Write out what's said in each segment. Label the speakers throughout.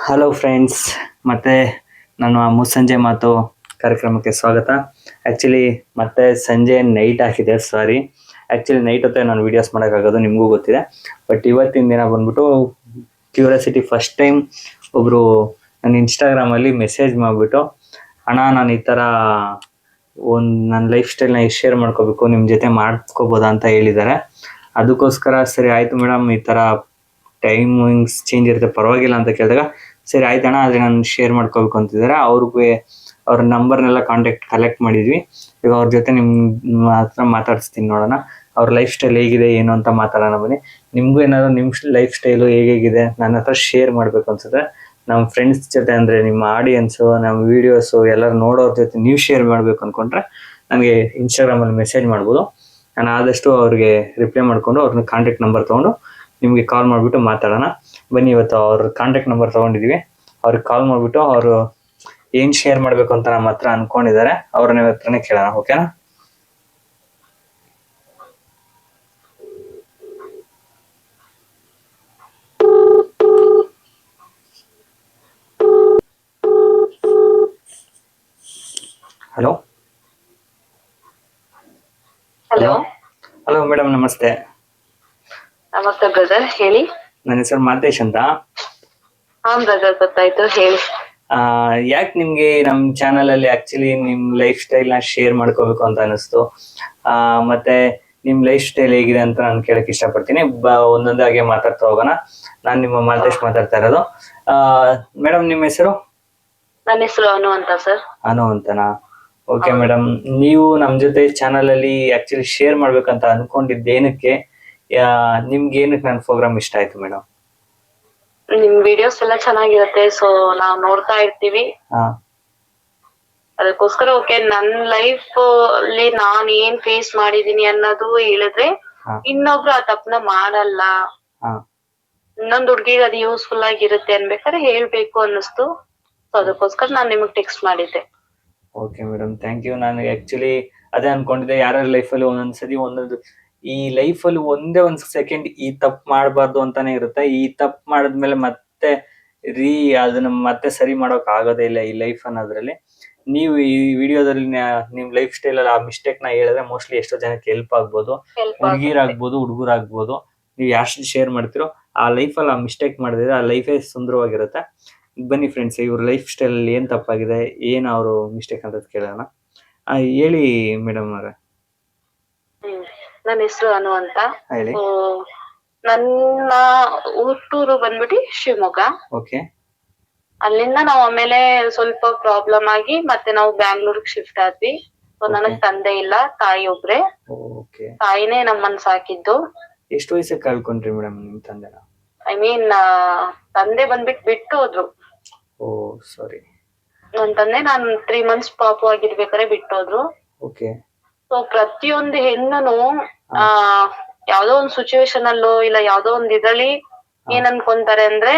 Speaker 1: Hello friends, ಮತ್ತೆ ನನ್ನ ಮುಸ್ಸಂಜೆ ಮಾತು ಕಾರ್ಯಕ್ರಮಕ್ಕೆ ಸ್ವಾಗತ. ಆ್ಯಕ್ಚುಲಿ ಮತ್ತೆ ಸಂಜೆ ನೈಟ್ ಆಗಿದೆ, ಸಾರಿ. ಆ್ಯಕ್ಚುಲಿ ನೈಟ್ ಹೊತ್ತೆ ನಾನು ವೀಡಿಯೋಸ್ ಮಾಡೋಕ್ಕಾಗೋದು ನಿಮಗೂ ಗೊತ್ತಿದೆ. ಬಟ್ ಇವತ್ತಿನ ದಿನ ಬಂದ್ಬಿಟ್ಟು ಕ್ಯೂರಿಯಾಸಿಟಿ ಫಸ್ಟ್ ಟೈಮ್ ಒಬ್ಬರು ನನ್ನ ಇನ್ಸ್ಟಾಗ್ರಾಮಲ್ಲಿ ಮೆಸೇಜ್ ಮಾಡಿಬಿಟ್ಟು, ಅಣ್ಣ ನಾನು ಈ ಥರ ನನ್ನ ಲೈಫ್ ಸ್ಟೈಲ್ನ ಶೇರ್ ಮಾಡ್ಕೋಬೇಕು, ನಿಮ್ಮ ಜೊತೆ ಮಾಡ್ಕೋಬೋದಾ ಅಂತ ಹೇಳಿದ್ದಾರೆ. ಅದಕ್ಕೋಸ್ಕರ ಸರಿ ಆಯಿತು ಮೇಡಮ್, ಈ ಥರ ಟೈಮಿಂಗ್ಸ್ ಚೇಂಜ್ ಇರುತ್ತೆ, ಪರವಾಗಿಲ್ಲ ಅಂತ ಕೇಳಿದಾಗ ಸರಿ ಆಯ್ತಣ್ಣ, ಆದರೆ ನಾನು ಶೇರ್ ಮಾಡ್ಕೋಬೇಕು ಅಂತಿದ್ದಾರೆ. ಅವ್ರ ನಂಬರ್ನೆಲ್ಲ ಕಲೆಕ್ಟ್ ಮಾಡಿದ್ವಿ. ಈಗ ಅವ್ರ ಜೊತೆ ನಿಮ್ಮ ಹತ್ರ ಮಾತಾಡಿಸ್ತೀನಿ, ನೋಡೋಣ ಅವ್ರ ಲೈಫ್ ಸ್ಟೈಲ್ ಹೇಗಿದೆ ಏನು ಅಂತ ಮಾತಾಡೋಣ ಬನ್ನಿ. ನಿಮಗೂ ಏನಾದರೂ ನಿಮ್ಮ ಲೈಫ್ ಸ್ಟೈಲು ಹೇಗಿದೆ ನನ್ನ ಹತ್ರ ಶೇರ್ ಮಾಡಬೇಕು ಅನ್ಸಿದ್ರೆ, ನಮ್ಮ ಫ್ರೆಂಡ್ಸ್ ಜೊತೆ ಅಂದರೆ ನಿಮ್ಮ ಆಡಿಯನ್ಸು, ನಮ್ಮ ವೀಡಿಯೋಸು ಎಲ್ಲರೂ ನೋಡೋರ ಜೊತೆ ನೀವು ಶೇರ್ ಮಾಡಬೇಕು ಅಂದ್ಕೊಂಡ್ರೆ ನನಗೆ ಇನ್ಸ್ಟಾಗ್ರಾಮಲ್ಲಿ ಮೆಸೇಜ್ ಮಾಡ್ಬೋದು. ನಾನು ಆದಷ್ಟು ಅವ್ರಿಗೆ ರಿಪ್ಲೈ ಮಾಡಿಕೊಂಡು ಅವ್ರನ್ನ ಕಾಂಟ್ಯಾಕ್ಟ್ ನಂಬರ್ ತೊಗೊಂಡು ನಿಮಗೆ ಕಾಲ್ ಮಾಡಿಬಿಟ್ಟು ಮಾತಾಡೋಣ ಬನ್ನಿ. ಇವತ್ತು ಅವ್ರ ಕಾಂಟ್ಯಾಕ್ಟ್ ನಂಬರ್ ತೊಗೊಂಡಿದ್ದೀವಿ, ಅವ್ರಿಗೆ ಕಾಲ್ ಮಾಡಿಬಿಟ್ಟು ಅವರು ಏನು ಶೇರ್ ಮಾಡಬೇಕು ಅಂತ ನಮ್ಮ ಹತ್ರ ಅಂದ್ಕೊಂಡಿದ್ದಾರೆ, ಅವ್ರನ್ನ ಹತ್ರನೇ ಕೇಳೋಣ. ಓಕೆನಾ? ಹಲೋ
Speaker 2: ಹಲೋ
Speaker 1: ಹಲೋ ಮೇಡಮ್, ನಮಸ್ತೆ.
Speaker 2: ನಮಸ್ತೆ ಬ್ರದರ್, ಹೇಳಿ.
Speaker 1: ನನ್ನ ಹೆಸರು ಮಾತೇಶ್ ಅಂತ.
Speaker 2: ಹಾ ಬ್ರದರ್, ಗೊತ್ತಾಯ್ತು, ಹೇಳಿ.
Speaker 1: ಯಾಕೆ ನಿಮ್ಗೆ ನಮ್ಮ ಚಾನಲಲ್ಲಿ ಆಕ್ಚುಲಿ ನಿಮ್ಮ ಲೈಫ್ ಸ್ಟೈಲ್ನ ಶೇರ್ ಮಾಡ್ಕೋಬೇಕು ಅಂತ ಅನಿಸ್ತು? ಮತ್ತೆ ನಿಮ್ಮ ಲೈಫ್ ಸ್ಟೈಲ್ ಹೇಗಿದೆ ಅಂತ ನಾನು ಕೇಳಕ್ಕೆ ಇಷ್ಟಪಡ್ತೀನಿ. ಒಂದೊಂದಾಗೆ ಮಾತಾಡ್ತಾ ಹೋಗೋಣ. ನಾನು ನಿಮ್ಮ ಮಾತೇಶ್ ಮಾತಾಡ್ತಾ ಇರೋದು. ಮೇಡಮ್, ನಿಮ್ಮ ಹೆಸರು?
Speaker 2: ನನ್ನ ಹೆಸರು ಅನು ಅಂತ ಸರ್.
Speaker 1: ಅನು ಅಂತನಾ? ಓಕೆ ಮೇಡಮ್, ನೀವು ನಮ್ಮ ಜೊತೆ ಚಾನಲಲ್ಲಿ ಆಕ್ಚುಲಿ ಶೇರ್ ಮಾಡ್ಬೇಕಂತ ಅನ್ಕೊಂಡಿದ್ದೇನಕ್ಕೆ, ನಿಮ್ಗೆ ಏನಕ್ಕೆ ನನ್ನ ಪ್ರೋಗ್ರಾಮ್ ಇಷ್ಟ ಆಯ್ತು ಮೇಡಮ್?
Speaker 2: ನಿಮ್ ವಿಡಿಯೋಸ್ ಎಲ್ಲ ಚೆನ್ನಾಗಿರುತ್ತೆ, ಸೊ ನಾವ್ ನೋಡ್ತಾ ಇರ್ತೀವಿ. ಅದಕ್ಕೋಸ್ಕರ ಓಕೆ, ನನ್ ಲೈಫ್ ಅಲ್ಲಿ ನಾನ್ ಏನ್ ಫೇಸ್ ಮಾಡಿದೀನಿ ಅನ್ನೋದು ಹೇಳಿದ್ರೆ ಇನ್ನೊಬ್ರು ಆ ತಪ್ಪನ ಮಾಡಲ್ಲ, ಇನ್ನೊಂದ್ ಹುಡ್ಗಿಗೆ ಅದು ಯೂಸ್ಫುಲ್ ಆಗಿರುತ್ತೆ ಅನ್ಬೇಕಾದ್ರೆ ಹೇಳ್ಬೇಕು ಅನ್ನಿಸ್ತು. ಸೊ ಅದಕ್ಕೋಸ್ಕರ ನಾನ್ ನಿಮಗ್ ಟೆಕ್ಸ್ಟ್ ಮಾಡಿದ್ದೆ.
Speaker 1: Okay madam, thank you. ನಾನು ಆಕ್ಚುಲಿ ಅದೇ ಅನ್ಕೊಂಡಿದ್ದೆ, ಯಾರ್ಯಾರ ಲೈಫಲ್ಲಿ ಒಂದೊಂದ್ಸತಿ ಒಂದೊಂದು, ಈ ಲೈಫಲ್ಲಿ ಒಂದೇ ಒಂದು ಸೆಕೆಂಡ್ ಈ ತಪ್ಪು ಮಾಡಬಾರ್ದು ಅಂತಾನೆ ಇರುತ್ತೆ. ಈ ತಪ್ಪು ಮಾಡಿದ್ಮೇಲೆ ಮತ್ತೆ ಅದನ್ನ ಮತ್ತೆ ಸರಿ ಮಾಡೋಕ್ ಆಗೋದೇ ಇಲ್ಲ ಈ ಲೈಫ್ ಅನ್ನೋದ್ರಲ್ಲಿ. ನೀವು ಈ ವಿಡಿಯೋದಲ್ಲಿ ನಿಮ್ ಲೈಫ್ ಸ್ಟೈಲ್ ಅಲ್ಲಿ ಆ ಮಿಸ್ಟೇಕ್ ನ ಹೇಳಿದ್ರೆ ಮೋಸ್ಟ್ಲಿ ಎಷ್ಟೋ ಜನಕ್ಕೆ ಹೆಲ್ಪ್ ಆಗ್ಬೋದು. ಹುಡುಗಿರಾಗ್ಬೋದು, ಹುಡುಗರಾಗ್ಬೋದು. ನೀವು ಯಾರು ಶೇರ್ ಮಾಡ್ತಿರೋ ಆ ಲೈಫಲ್ಲಿ ಆ ಮಿಸ್ಟೇಕ್ ಮಾಡಿದ್ರೆ ಆ ಲೈಫೇ ಸುಂದರವಾಗಿರುತ್ತೆ. ಬನ್ನಿ ಫ್ರೆಂಡ್ಸ್, ಇವ್ರ ಲೈಫ್ ಸ್ಟೈಲ್ ಅಲ್ಲಿ ಏನ್ ತಪ್ಪಾಗಿದೆ, ಏನ್ ಅವರು ಮಿಸ್ಟೇಕ್ ಅಂತ ಕೇಳೋಣ. ಹೇಳಿ ಮೇಡಮ್ ಅವರೇ.
Speaker 2: ನನ್ನ ಹೆಸರು ಅನು ಅಂತ.
Speaker 1: ಹೇಳಿ.
Speaker 2: ನನ್ನ ಹುಟ್ಟೂರು ಬಂದ್ಬಿಟ್ಟು ಶಿವಮೊಗ್ಗ.
Speaker 1: ಓಕೆ.
Speaker 2: ಅಲ್ಲಿಂದ ನಾವ್ ಆಮೇಲೆ ಸ್ವಲ್ಪ ಪ್ರಾಬ್ಲಮ್ ಆಗಿ ಮತ್ತೆ ನಾವು ಬ್ಯಾಂಗ್ಳೂರ್ಗ್ ಶಿಫ್ಟ್ ಆದ್ವಿ. ನನಗ್ ತಂದೆ ಇಲ್ಲ, ತಾಯಿ ಒಬ್ರೆ. ತಾಯಿನೇ ನಮ್ಮನ್ ಸಾಕಿದ್ದು.
Speaker 1: ಎಷ್ಟು ವಯಸ್ಸಿಗೆ ಕಳ್ಕೊಂಡ್ರಿ ಮೇಡಮ್ ನಿಮ್ ತಂದೆನ?
Speaker 2: ತಂದೆ ಬಂದ್ಬಿಟ್ಟು ಬಿಟ್ಟು ಹೋದ್ರು.
Speaker 1: ಓ ಸಾರಿ.
Speaker 2: ನನ್ ತಂದೆ ನಾನ್ 3 months ಪಾಪು ಆಗಿರ್ಬೇಕಾದ್ರೆ ಬಿಟ್ಟೋದ್ರು.
Speaker 1: ಓಕೆ.
Speaker 2: ಸೊ ಪ್ರತಿಯೊಂದು ಹೆಣ್ಣುನು ಯಾವ್ದೋ ಒಂದ್ ಸಿಚುವೇಶನ್ ಅಲ್ಲೋ ಇಲ್ಲ ಯಾವ್ದೋ ಒಂದ್ ಇದ್ರಲ್ಲಿ ಏನ್ ಅನ್ಕೊಂತಾರೆ ಅಂದ್ರೆ,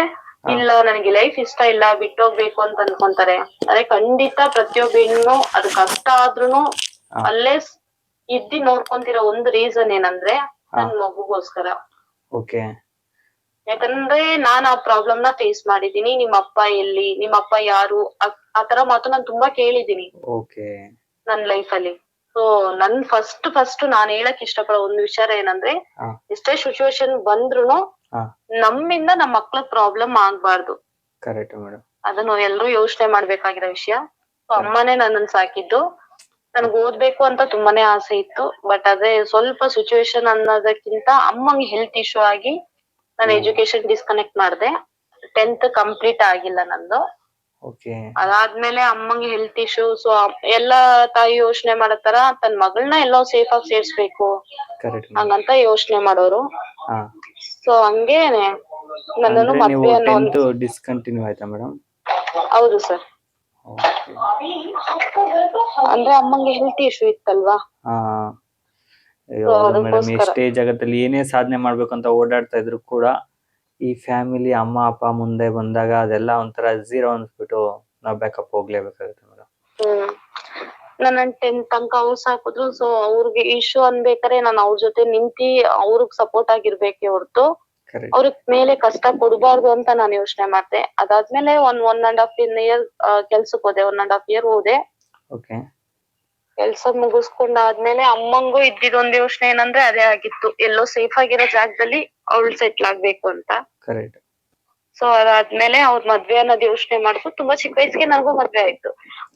Speaker 2: ಇಲ್ಲ ನನಗೆ ಲೈಫ್ ಇಷ್ಟ ಇಲ್ಲ, ಬಿಟ್ಟೋಗ್ಬೇಕು ಅಂತ ಅನ್ಕೊಂತಾರೆ. ಅದೇ ಖಂಡಿತ ಪ್ರತಿಯೊಬ್ಬ ಹೆಣ್ಣು ಅದು ಕಷ್ಟ ಆದ್ರೂನು ಅಲ್ಲೇ ಇದ್ದಿ ನೋಡ್ಕೊಂತಿರೋ ಒಂದು ರೀಸನ್ ಏನಂದ್ರೆ ನನ್ ಮಗುಗೋಸ್ಕರ.
Speaker 1: ಓಕೆ.
Speaker 2: ಯಾಕಂದ್ರೆ ನಾನ್ ಆ ಪ್ರಾಬ್ಲಮ್ ನ ಫೇಸ್ ಮಾಡಿದೀನಿ. ನಿಮ್ಮ ಅಪ್ಪ ಎಲ್ಲಿ, ನಿಮ್ಮ ಅಪ್ಪ ಯಾರು, ಆತರ ಮಾತು ನಾನ್ ತುಂಬಾ ಕೇಳಿದೀನಿ ನನ್ ಲೈಫ್ ಅಲ್ಲಿ. ಸೊ ನನ್ ಫಸ್ಟ್ ನಾನ್ ಹೇಳಕ್ ಇಷ್ಟಪಡೋ ಒಂದು ವಿಚಾರ ಏನಂದ್ರೆ, ಎಷ್ಟೇ ಸಿಚುವೇಶನ್ ಬಂದ್ರುನು ನಮ್ಮಿಂದ ನಮ್ ಮಕ್ಳಗ್ ಪ್ರಾಬ್ಲಮ್ ಆಗ್ಬಾರ್ದು.
Speaker 1: Correct madam.
Speaker 2: ಅದನ್ನು ಎಲ್ರು ಯೋಚನೆ ಮಾಡ್ಬೇಕಾಗಿರೋ ವಿಷಯ. ಸೊ ಅಮ್ಮನೇ ನನ್ನನ್ ಸಾಕಿದ್ದು. ನನ್ಗ್ ಓದ್ಬೇಕು ಅಂತ ತುಂಬಾನೇ ಆಸೆ ಇತ್ತು. ಬಟ್ ಅದೇ ಸ್ವಲ್ಪ ಸಿಚುವೇಶನ್ ಅನ್ನೋದಕ್ಕಿಂತ ಅಮ್ಮಂಗೆ ಹೆಲ್ತ್ ಇಶ್ಯೂ ಆಗಿ ನಾನು ಎಜುಕೇಶನ್ ಡಿಸ್ಕನೆಕ್ಟ್ ಮಾಡ್ದೆ. 10th ಕಂಪ್ಲೀಟ್ ಆಗಿಲ್ಲ ನಂದು. ಅದಾದ್ಮೇಲೆ ಅಮ್ಮಂಗೆ ಹೆಲ್ತ್ ಇಶ್ಯೂ. ಸೊ ಎಲ್ಲಾ ತಾಯಿ ಯೋಚನೆ ಮಾಡತ್ತಾರ, ತನ್ ಮಗಳನ್ನ ಎಲ್ಲೋ ಸೇಫ್ ಆಗಿ ಸೇರ್ಸ್ಬೇಕು ಹಂಗಂತ ಯೋಚನೆ ಮಾಡೋರು. ಸೊ ಹಂಗೆ ನನ್ನನ್ನು ಮದ್ವೆ ಅನ್ನೋ
Speaker 1: ಡಿಸ್ಕಂಟಿನ್ಯೂ ಆಯ್ತಾ ಮೇಡಮ್?
Speaker 2: ಹೌದು ಸರ್. ಅಂದ್ರೆ ಅಮ್ಮಂಗೆ ಹೆಲ್ತ್ ಇಶ್ಯೂ ಇತ್ತಲ್ವಾ.
Speaker 1: ಎಷ್ಟೇ ಜಗತ್ತಲ್ಲಿ ಏನೇ ಸಾಧನೆ ಮಾಡ್ಬೇಕಂತ ಓಡಾಡ್ತಾ ಇದ್ರು ಕೂಡ ಈ ಫ್ಯಾಮಿಲಿ ಅಮ್ಮ ಅಪ್ಪ ಮುಂದೆ ಬಂದಾಗ ಅದೆಲ್ಲ ಒಂಥರ ಝೀರೋ ಅನ್ಸ್ಬಿಟ್ಟು ನಾವ್ ಬ್ಯಾಕಪ್ ಹೋಗ್ಲೇಬೇಕಾಗುತ್ತೆ ಮೇಡಮ್.
Speaker 2: ನನ್ನ 10th ತನಕ ಅವ್ರು ಸಾಕಿದ್ರು. ಸೊ ಅವ್ರಿಗೆ ಇಶ್ಯೂ ಅನ್ಬೇಕಾರೆ ನಾನು ಅವ್ರ ಜೊತೆ ನಿಂತಿ ಅವ್ರಿಗೆ ಸಪೋರ್ಟ್ ಆಗಿರ್ಬೇಕೆ ಹೊರತು
Speaker 1: ಕರೆಕ್ಟ್.
Speaker 2: ಅವ್ರ ಮೇಲೆ ಕಷ್ಟ ಕೊಡಬಾರ್ದು ಅಂತ ನಾನು ಯೋಚನೆ ಮಾಡ್ದೆ. ಅದಾದ್ಮೇಲೆ 1.5 year ಕೆಲ್ಸಕ್ ಹೋದೆ, 1.5 year ಹೋದೆ.
Speaker 1: ಓಕೆ.
Speaker 2: ಕೆಲ್ಸ ಮುಗಿಸ್ಕೊಂಡಾದ್ಮೇಲೆ ಅಮ್ಮಂಗೂ ಇದ್ದಿದ್ದೊಂದ್ ಯೋಚನೆ ಏನಂದ್ರೆ ಅದೇ ಆಗಿತ್ತು, ಎಲ್ಲೋ ಸೇಫ್ ಆಗಿರೋ ಜಾಗದಲ್ಲಿ ಅವಳು ಸೆಟ್ಲ್ ಆಗ್ಬೇಕು ಅಂತ.
Speaker 1: ಕರೆಕ್ಟ್.
Speaker 2: ಸೊ ಅದಾದ್ಮೇಲೆ ಅವ್ರ ಮದ್ವೆ ಅನ್ನೋದ್ ಯೋಚನೆ ಮಾಡಿದ್ರು. ತುಂಬಾ ಚಿಕ್ಕ ವಯಸ್ಸಿಗೆ ನನಗೂ ಮದ್ವೆ ಆಯ್ತು.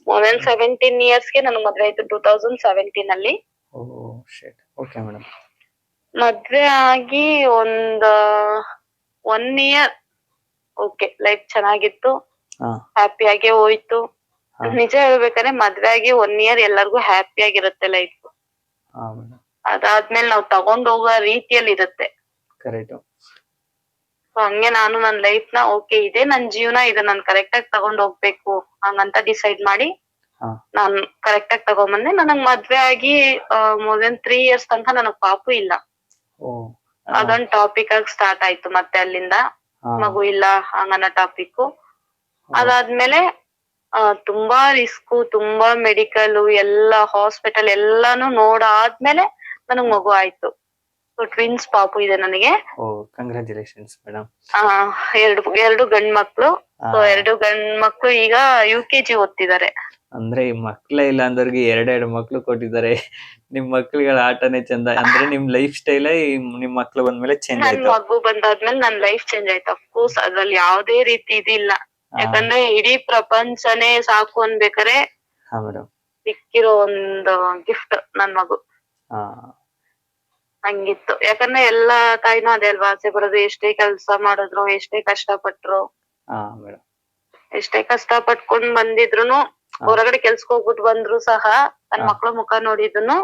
Speaker 2: more than 17 yearsಗೆ ನನಗ್ ಮದ್ವೆ ಆಯ್ತು 2017 ಅಲ್ಲಿ.
Speaker 1: Oh shit. Okay madam.
Speaker 2: ಮದ್ವೆ ಆಗಿ ಒಂದ್ 1 year ಓಕೆ ಲೈಫ್ ಚೆನ್ನಾಗಿತ್ತು,
Speaker 1: ಹಾ
Speaker 2: ಹ್ಯಾಪಿ ಆಗೇ ಹೋಯ್ತು.
Speaker 1: ಹಾ
Speaker 2: ನಿಜ ಹೇಳ್ಬೇಕಾದ್ರೆ ಮದ್ವೆ ಆಗಿ 1 year ಎಲ್ಲರಿಗೂ ಹ್ಯಾಪಿ ಆಗಿರುತ್ತೆ ಲೈಫ್.
Speaker 1: ಹಾ ಮೇಡಮ್.
Speaker 2: ಅದಾದ್ಮೇಲೆ ನಾವ್ ತಗೊಂಡ್ ಹೋಗೋ ರೀತಿಯಲ್ಲಿ ಇರುತ್ತೆ.
Speaker 1: ಕರೆಕ್ಟ್.
Speaker 2: ಸೊ ಹಂಗೆ ನಾನು ನನ್ ಲೈಫ್ ನ ಓಕೆ ಇದೇ ನನ್ ಜೀವನ, ಇದು ನಾನ್ ಕರೆಕ್ಟ್ ಆಗಿ ತಗೊಂಡ್ ಹೋಗ್ಬೇಕು ಹಂಗಂತ ಡಿಸೈಡ್ ಮಾಡಿ
Speaker 1: ಹಾ
Speaker 2: ನಾನ್ ಕರೆಕ್ಟ್ ಆಗಿ ತಗೊಂಬಂದೆ. ನನಗ್ ಮದ್ವೆ ಆಗಿ more than 3 years ತನಕ ನನಗ್ ಪಾಪು ಇಲ್ಲ.
Speaker 1: ಓ.
Speaker 2: ಅದೊಂದ್ ಟಾಪಿಕ್ ಆಗಿ ಸ್ಟಾರ್ಟ್ ಆಯ್ತು ಮತ್ತೆ ಅಲ್ಲಿಂದ.
Speaker 1: ಹಾ
Speaker 2: ಮಗು ಇಲ್ಲ ಹಂಗನ್ನ ಟಾಪಿಕ್. ಅದಾದ್ಮೇಲೆ ತುಂಬಾ ರಿಸ್ಕ್, ತುಂಬಾ ಮೆಡಿಕಲ್ ಎಲ್ಲ ಹಾಸ್ಪಿಟಲ್ ಎಲ್ಲಾನು ನೋಡಾದ್ಮೇಲೆ ನನಗ್ ಮಗು ಆಯ್ತು. ಸೊ ಟ್ವಿನ್ಸ್ ಪಾಪು ಇದೆ ನನಗೆ.
Speaker 1: ಓ ಕಂಗ್ರಾಚುಲೇಷನ್ಸ್ ಮೇಡಮ್.
Speaker 2: ಎರಡು ಗಂಡ್ ಮಕ್ಳು. ಸೊ 2 ಗಂಡ್ ಮಕ್ಳು ಈಗ UKG ಓದ್ತಿದ್ದಾರೆ.
Speaker 1: ಅಂದ್ರೆ ಈ ಮಕ್ಳೇ ಇಲ್ಲ ಅಂದವ್ರಿಗೆ 2 ಮಕ್ಳು ಕೊಟ್ಟಿದ್ದಾರೆ. ನಿಮ್ ಮಕ್ಳುಗಳ ಆಟನೇ ಚಂದ. ಅಂದ್ರೆ ನಿಮ್ ಲೈಫ್ ಸ್ಟೈಲೇ ನಿಮ್ ಮಕ್ಳು ಬಂದ್ಮೇಲೆ ಚೇಂಜ್
Speaker 2: ನನ್
Speaker 1: ಆಯ್ತು.
Speaker 2: ಮಗು ಬಂದಾದ್ಮೇಲೆ ನನ್ ಲೈಫ್ ಚೇಂಜ್ ಆಯ್ತು. ಅಫ್ಕೋರ್ಸ್ ಅದ್ರಲ್ಲಿ ಯಾವ್ದೇ ರೀತಿ ಇದಿಲ್ಲ. ಯಾಕಂದ್ರೆ ಇಡೀ ಪ್ರಪಂಚನೇ ಸಾಕು ಅನ್ಬೇಕಾರೆ
Speaker 1: ಹಾ ಮೇಡಮ್.
Speaker 2: ಸಿಕ್ಕಿರೋ ಒಂದು ಗಿಫ್ಟ್ ನನ್ ಮಗು.
Speaker 1: ಹಾ
Speaker 2: ಹಂಗಿತ್ತು. ಯಾಕಂದ್ರೆ ಎಲ್ಲಾ ತಾಯಿನೂ ಅದೇ ಅಲ್ವಾ ಆಸೆ ಪಡೋದು. ಎಷ್ಟೇ ಕೆಲ್ಸ ಮಾಡಿದ್ರು, ಎಷ್ಟೇ ಕಷ್ಟ ಪಟ್ರು,
Speaker 1: ಹಾ ಮೇಡಮ್.
Speaker 2: ಎಷ್ಟೇ ಕಷ್ಟ ಪಟ್ಕೊಂಡ್ ಬಂದಿದ್ರುನು, ಹೊರಗಡೆ ಕೆಲ್ಸಕ್ ಹೋಗ್ಬಿಟ್ಟು ಬಂದ್ರು ಸಹ ನನ್ ಮಕ್ಳು ಮುಖ ನೋಡಿದ್ನು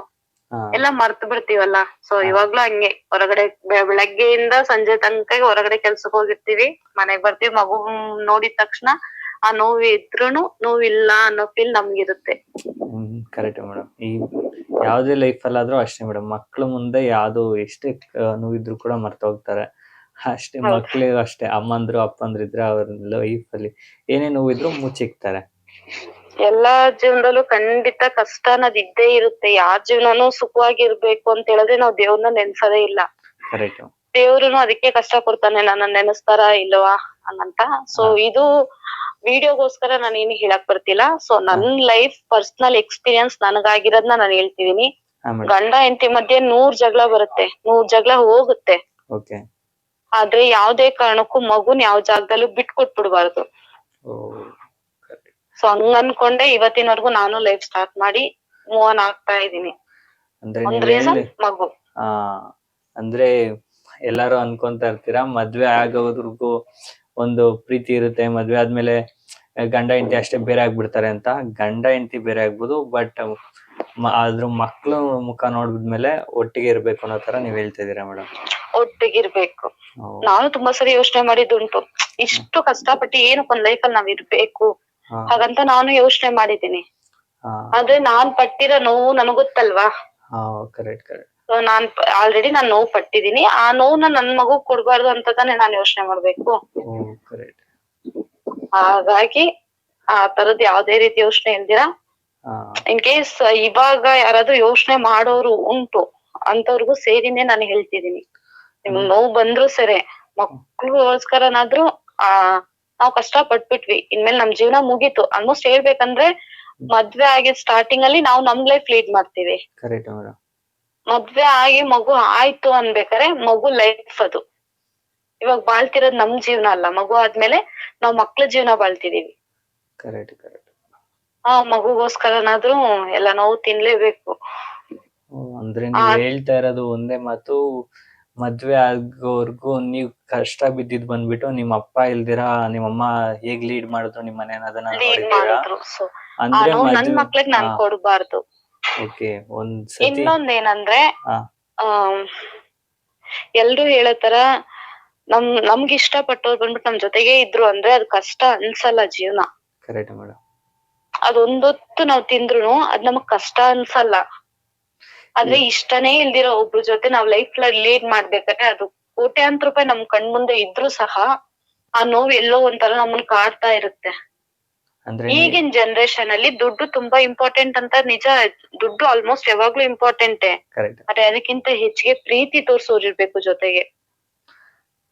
Speaker 2: ಎಲ್ಲ ಮರ್ತು ಬಿಡ್ತೀವಲ್ಲ. ಸೊ ಇವಾಗ್ಲೂ ಹಂಗೆ ಹೊರಗಡೆ ಬೆಳಗ್ಗೆಯಿಂದ ಸಂಜೆ ತನಕ ಹೊರಗಡೆ ಕೆಲ್ಸಕ್ ಹೋಗಿರ್ತೀವಿ, ಮನೆಗ್ ಬರ್ತೀವಿ, ಮಗು ನೋಡಿದ ತಕ್ಷಣ ಆ ನೋವು ಇದ್ರುನು ನೋವಿಲ್ಲ ಅನ್ನೋ ಫೀಲ್ ನಮ್ಗಿರುತ್ತೆ.
Speaker 1: Correct madam. ಈ ಯಾವ್ದೇ ಲೈಫ್ ಅಲ್ಲಾದ್ರೂ ಅಷ್ಟೇ ಮೇಡಮ್, ಮಕ್ಳು ಮುಂದೆ ಯಾವ್ದು ಎಷ್ಟೇ ನೋವಿದ್ರು ಕೂಡ ಮರ್ತ ಹೋಗ್ತಾರೆ. ಅಷ್ಟೇ ಮಕ್ಳಿಗೂ ಅಷ್ಟೇ, ಅಮ್ಮಂದ್ರು ಅಪ್ಪಂದ್ರು ಇದ್ರೆ ಅವ್ರ ಲೈಫ್ ಅಲ್ಲಿ ಏನೇ ನೋವಿದ್ರು ಮುಚ್ಚಿಕ್ತಾರೆ.
Speaker 2: ಎಲ್ಲಾ ಜೀವನದಲ್ಲೂ ಖಂಡಿತ ಕಷ್ಟ ಅನ್ನೋದ್ ಇದ್ದೇ ಇರುತ್ತೆ. ಯಾರ್ ಜೀವನನೂ ಸುಖವಾಗಿರ್ಬೇಕು ಅಂತ ಹೇಳಿದ್ರೆ ನಾವ್ ದೇವ್ರನ್ನ ನೆನ್ಸೋದೇ ಇಲ್ಲ.
Speaker 1: ಕರೆಕ್ಟ್.
Speaker 2: ದೇವ್ರುನು ಅದಕ್ಕೆ ಕಷ್ಟ ಕೊಡ್ತಾನೆ, ನನ್ನ ನೆನೆಸ್ತಾರ ಇಲ್ವಾ ಹಂಗಂತ. ಸೊ ಇದು ವಿಡಿಯೋಗೋಸ್ಕರ ನಾನು ಏನು ಹೇಳಕ್ ಬರ್ತಿಲ್ಲ. ಸೊ ನನ್ ಲೈಫ್ ಪರ್ಸನಲ್ ಎಕ್ಸ್ಪೀರಿಯನ್ಸ್ ನನಗಾಗಿರೋದ್ನ ನಾನು ಹೇಳ್ತಿದೀನಿ. ಗಂಡ ಹೆಂಡತಿ ಮಧ್ಯೆ 100 ಜಗಳ ಬರುತ್ತೆ, 100 ಜಗಳ ಹೋಗುತ್ತೆ. ಆದ್ರೆ ಯಾವ್ದೇ ಕಾರಣಕ್ಕೂ ಮಗುನ್ ಯಾವ ಜಾಗದಲ್ಲೂ ಬಿಟ್ಕೊಟ್ಬಿಡ್ಬಾರ್ದು. ಸೊ ಹಂಗ ಅನ್ಕೊಂಡೆ ಇವತ್ತಿನವರೆಗೂ ನಾನು ಲೈಫ್ ಸ್ಟಾರ್ಟ್ ಮಾಡಿ ಮೂವ್ ಆನ್ ಆಗ್ತಾ ಇದೀನಿ. ಒಂದ್ ರೀಸನ್ ಮಗು.
Speaker 1: ಅಂದ್ರೆ ಎಲ್ಲಾರು ಅನ್ಕೊಂತ ಇರ್ತೀರಾ ಮದ್ವೆ ಆಗೋವರ್ಗು ಒಂದು ಪ್ರೀತಿ ಇರುತ್ತೆ, ಮದ್ವೆ ಆದ್ಮೇಲೆ ಗಂಡ ಹೆಂಡತಿ ಅಷ್ಟೇ ಬೇರೆ ಆಗ್ಬಿಡ್ತಾರೆ ಅಂತ. ಗಂಡ ಹೆಂಡತಿ ಬೇರೆ ಆಗ್ಬೋದು, ಬಟ್ ಅದ್ರ ಮಕ್ಳು ಮುಖ ನೋಡಿದ್ಮೇಲೆ ಒಟ್ಟಿಗೆ ಇರ್ಬೇಕು ಅನ್ನೋ ತರ ನೀವ್ ಹೇಳ್ತಾ ಇದೀರಾ ಮೇಡಮ್.
Speaker 2: ಒಟ್ಟಿಗಿರ್ಬೇಕು. ನಾನು ತುಂಬಾ ಸರಿ ಯೋಚನೆ ಮಾಡಿದ್ದುಂಟು, ಇಷ್ಟು ಕಷ್ಟಪಟ್ಟು ಏನಕ್ಕೆ ಒಂದ್ ಲೈಫ್ ಅಲ್ಲಿ ನಾವ್ ಇರ್ಬೇಕು ಹಾಗಂತ ನಾನು ಯೋಚನೆ ಮಾಡಿದೀನಿ. ಆದ್ರೆ ನಾನ್ ಪಟ್ಟಿರೋ ನೋವು ನನಗೊತ್ತಲ್ವಾ. ಸೊ ನಾನ್ ಆಲ್ರೆಡಿ ನಾನ್ ನೋವು ಪಟ್ಟಿದೀನಿ. ಆ ನೋವ್ನ ನನ್ ಮಗು ಕೊಡ್ಬಾರ್ದು ಅಂತ ತಾನೇ ನಾನ್ ಯೋಚನೆ ಮಾಡ್ಬೇಕು. ಹಾಗಾಗಿ ಆ ತರದ್ ಯಾವ್ದೇ ರೀತಿ ಯೋಚನೆ ಇಲ್ದಿರಾ, ಇನ್ ಕೇಸ್ ಇವಾಗ ಯಾರಾದ್ರೂ ಯೋಚನೆ ಮಾಡೋರು ಉಂಟು ಅಂತವ್ರಿಗೂ ಸೇರಿನೇ ನಾನು ಹೇಳ್ತಿದೀನಿ, ನಿಮ್ಗ್ ನೋವು ಬಂದ್ರು ಸರಿ, ಮಕ್ಳಿಗೋಸ್ಕರನಾದ್ರೂ ನಾವ್ ಕಷ್ಟ ಪಟ್ಬಿಟ್ವಿ, ಇನ್ಮೇಲೆ ನಮ್ ಜೀವನ ಮುಗೀತು. ಆಲ್ಮೋಸ್ಟ್ ಹೇಳ್ಬೇಕಂದ್ರೆ ಮದ್ವೆ ಆಗಿ ಸ್ಟಾರ್ಟಿಂಗ್ ಅಲ್ಲಿ ನಾವು ನಮ್ ಲೈಫ್ ಲೀಡ್ ಮಾಡ್ತೀವಿ. ಮದ್ವೆ ಆಗಿ ಮಗು ಆಯ್ತು ಅನ್ಬೇಕಾರೆ ಮಗು ಲೈಫ್ ಅದು. ಇವಾಗ ಬಾಳ್ತಿರೋದ್ ನಮ್ ಜೀವನ ಅಲ್ಲ, ಮಗು ಆದ್ಮೇಲೆ ನಾವ್ ಮಕ್ಳ ಜೀವನ ಬಾಳ್ತಿದೀವಿ. ಮಗುಗೋಸ್ಕರನಾದ್ರೂ ಎಲ್ಲ ನೋವು ತಿನ್ಲೇಬೇಕು.
Speaker 1: ಅಂದ್ರೆ ನೀವ್ ಹೇಳ್ತಾ ಇರೋದು ಒಂದೇ ಮಾತು, ಮದ್ವೆ ಆಗೋವರ್ಗು ನೀವ್ ಕಷ್ಟ ಬಿದ್ದಿದ್ ಬಂದ್ಬಿಟ್ಟು ನಿಮ್ ಅಪ್ಪ ಇಲ್ದಿರಾ ನಿಮ್ಮಮ್ಮ ಹೇಗ್ ಲೀಡ್ ಮಾಡಿದ್ರು ನಿಮ್ ಮನೇನ ಅದನ್ನ ನೋಡಿದೀರಾ. ಅಂದ್ರೆ
Speaker 2: ನನ್ ಮಕ್ಳಿಗೆ ನಾನ್ ಕೊಡ್ಬಾರ್ದು. ಇನ್ನೊಂದೇನಂದ್ರೆ ಎಲ್ರು ಹೇಳೋ ತರ ನಮ್ಗೆ ಇಷ್ಟ ಪಟ್ಟವ್ರು ಬಂದ್ಬಿಟ್ಟು ನಮ್ ಜೊತೆಗೆ ಇದ್ರು ಅಂದ್ರೆ ಅದು ಕಷ್ಟ ಅನ್ಸಲ್ಲ ಜೀವನ. ಅದೊಂದೊತ್ತು ನಾವ್ ತಿಂದ್ರು ಅದ್ ನಮಗ್ ಕಷ್ಟ ಅನ್ಸಲ್ಲ. ಆದ್ರೆ ಇಷ್ಟನೇ ಇಲ್ದಿರೋ ಒಬ್ರ ಜೊತೆ ನಾವ್ ಲೈಫ್ ಲೀಡ್ ಮಾಡ್ಬೇಕಾದ್ರೆ ಅದು ಕೋಟ್ಯಾಂತರ ರೂಪಾಯಿ ನಮ್ ಕಣ್ ಮುಂದೆ ಇದ್ರು ಸಹ ಆ ನೋವು ಎಲ್ಲೋ ಒಂಥರ ನಮ್ಮನ್ ಕಾಡ್ತಾ ಇರುತ್ತೆ. ಈಗಿನ ಜನರೇಷನ್ ಅಲ್ಲಿ ದುಡ್ಡು ತುಂಬಾ ಇಂಪಾರ್ಟೆಂಟ್ ಅಂತ ನಿಜ, ದುಡ್ಡು ಆಲ್ಮೋಸ್ಟ್ ಯಾವಾಗ್ಲೂ ಇಂಪಾರ್ಟೆಂಟೇ. ಆದ್ರೆ ಅದಕ್ಕಿಂತ ಹೆಚ್ಚಿಗೆ ಪ್ರೀತಿ ತೋರ್ಸೋರ್ ಇರ್ಬೇಕು ಜೊತೆಗೆ.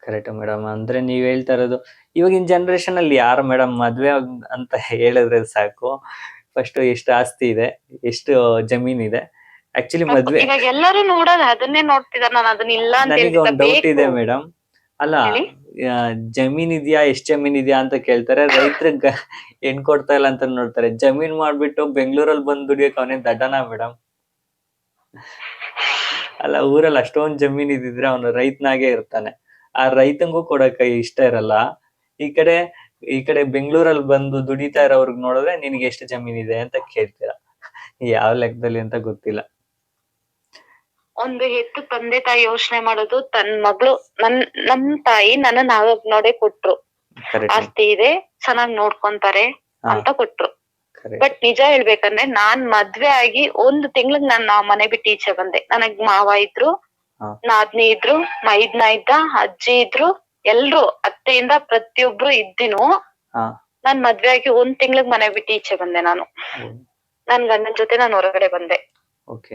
Speaker 1: Correct madam. ಅಂದ್ರೆ ನೀವ್ ಹೇಳ್ತಾ ಇರೋದು ಇವಾಗಿನ ಜನರೇಷನ್ ಅಲ್ಲಿ ಯಾರು ಮೇಡಮ್ ಮದ್ವೆ ಅಂತ ಹೇಳಿದ್ರೆ ಸಾಕು, ಫಸ್ಟ್ ಎಷ್ಟು ಆಸ್ತಿ ಇದೆ, ಎಷ್ಟು ಜಮೀನ್ ಇದೆ. ಆಕ್ಚುಲಿ ಮದ್ವೆ
Speaker 2: ಇವಾಗ ಎಲ್ಲರೂ ನೋಡೋದು ಅದನ್ನೇ ನೋಡ್ತಿದಾರೆ, ನಾನು ಅದನ್ನ ಇಲ್ಲ ಅಂತ
Speaker 1: ನನಗೆ
Speaker 2: ಹೇಳ್ತಿಲ್ಲ,
Speaker 1: ಒಂದ್ ಡೌಟ್ ಇದೆ
Speaker 2: ಬೇಕು.
Speaker 1: ಮೇಡಮ್. ಅಲ್ಲ,
Speaker 2: ಹೇಳಿ.
Speaker 1: ಜಮೀನ್ ಇದೆಯಾ, ಎಷ್ಟ್ ಜಮೀನ್ ಇದೆಯಾ ಅಂತ ಕೇಳ್ತಾರೆ, ರೈತರಿಗೆ ಹೆಣ್ ಕೊಡ್ತಾ ಇಲ್ಲ ಅಂತ ನೋಡ್ತಾರೆ. ಜಮೀನ್ ಮಾಡ್ಬಿಟ್ಟು ಬೆಂಗಳೂರಲ್ಲಿ ಬಂದ್ ದುಡಿಯಕ್ ಅವನೇನ್ ದಡ್ಡನಾ ಮೇಡಮ್? ಅಲ್ಲ, ಊರಲ್ಲಿ ಅಷ್ಟೊಂದ್ ಜಮೀನ್ ಇದ್ದಿದ್ರೆ ಅವನು ರೈತನಾಗೆ ಇರ್ತಾನೆ. ಆ ರೈತಂಗೂ ಕೊಡಕ್ ಇಷ್ಟ ಇರಲ್ಲ. ಈ ಕಡೆ ಬೆಂಗಳೂರಲ್ಲಿ ಬಂದು ದುಡಿತಾ ಇರೋರ್ಗ್ ನೋಡಿದ್ರೆ ನಿನಗೆ ಎಷ್ಟು ಜಮೀನ್ ಇದೆ ಅಂತ ಕೇಳ್ತೀರಾ. ಯಾವ ಲೆಕ್ಕದಲ್ಲಿ ಅಂತ ಗೊತ್ತಿಲ್ಲ.
Speaker 2: ಒಂದು ಹೆತ್ತು ತಂದೆ ತಾಯಿ ಯೋಚನೆ ಮಾಡೋದು, ತನ್ ಮಗಳು ನಮ್ ತಾಯಿ ನನ್ನ ನೋಡೇ ಕೊಟ್ರು,
Speaker 1: ಕರೆಕ್ಟ್.
Speaker 2: ಆಸ್ತಿ ಇದೆ, ಚೆನ್ನಾಗ್ ನೋಡ್ಕೊಂತಾರೆ ಅಂತ ಕೊಟ್ರು. ಬಟ್ ನಿಜ ಹೇಳ್ಬೇಕಂದ್ರೆ ನಾನ್ ಮದ್ವೆ ಆಗಿ 1 ತಿಂಗ್ಳಿಗ್ ನಾನ್ ಮನೆ ಬಿಟ್ಟು ಈಚೆ ಬಂದೆ. ನನಗ್ ಮಾವ ಇದ್ರು, ನಾದ್ನಿ ಇದ್ರು, ಮೈದ್ನ ಇದ್ದ, ಅಜ್ಜಿ ಇದ್ರು, ಎಲ್ರು ಅತ್ತೆಯಿಂದ ಪ್ರತಿಯೊಬ್ರು ಇದ್ದಿನು ನಾನ್ ಮದ್ವೆ ಆಗಿ 1 ತಿಂಗ್ಳಿಗ್ ಮನೆ ಬಿಟ್ಟು ಈಚೆ ಬಂದೆ. ನಾನು ನನ್ ಗಂಡನ್ ಜೊತೆ ನಾನು ಹೊರಗಡೆ ಬಂದೆ.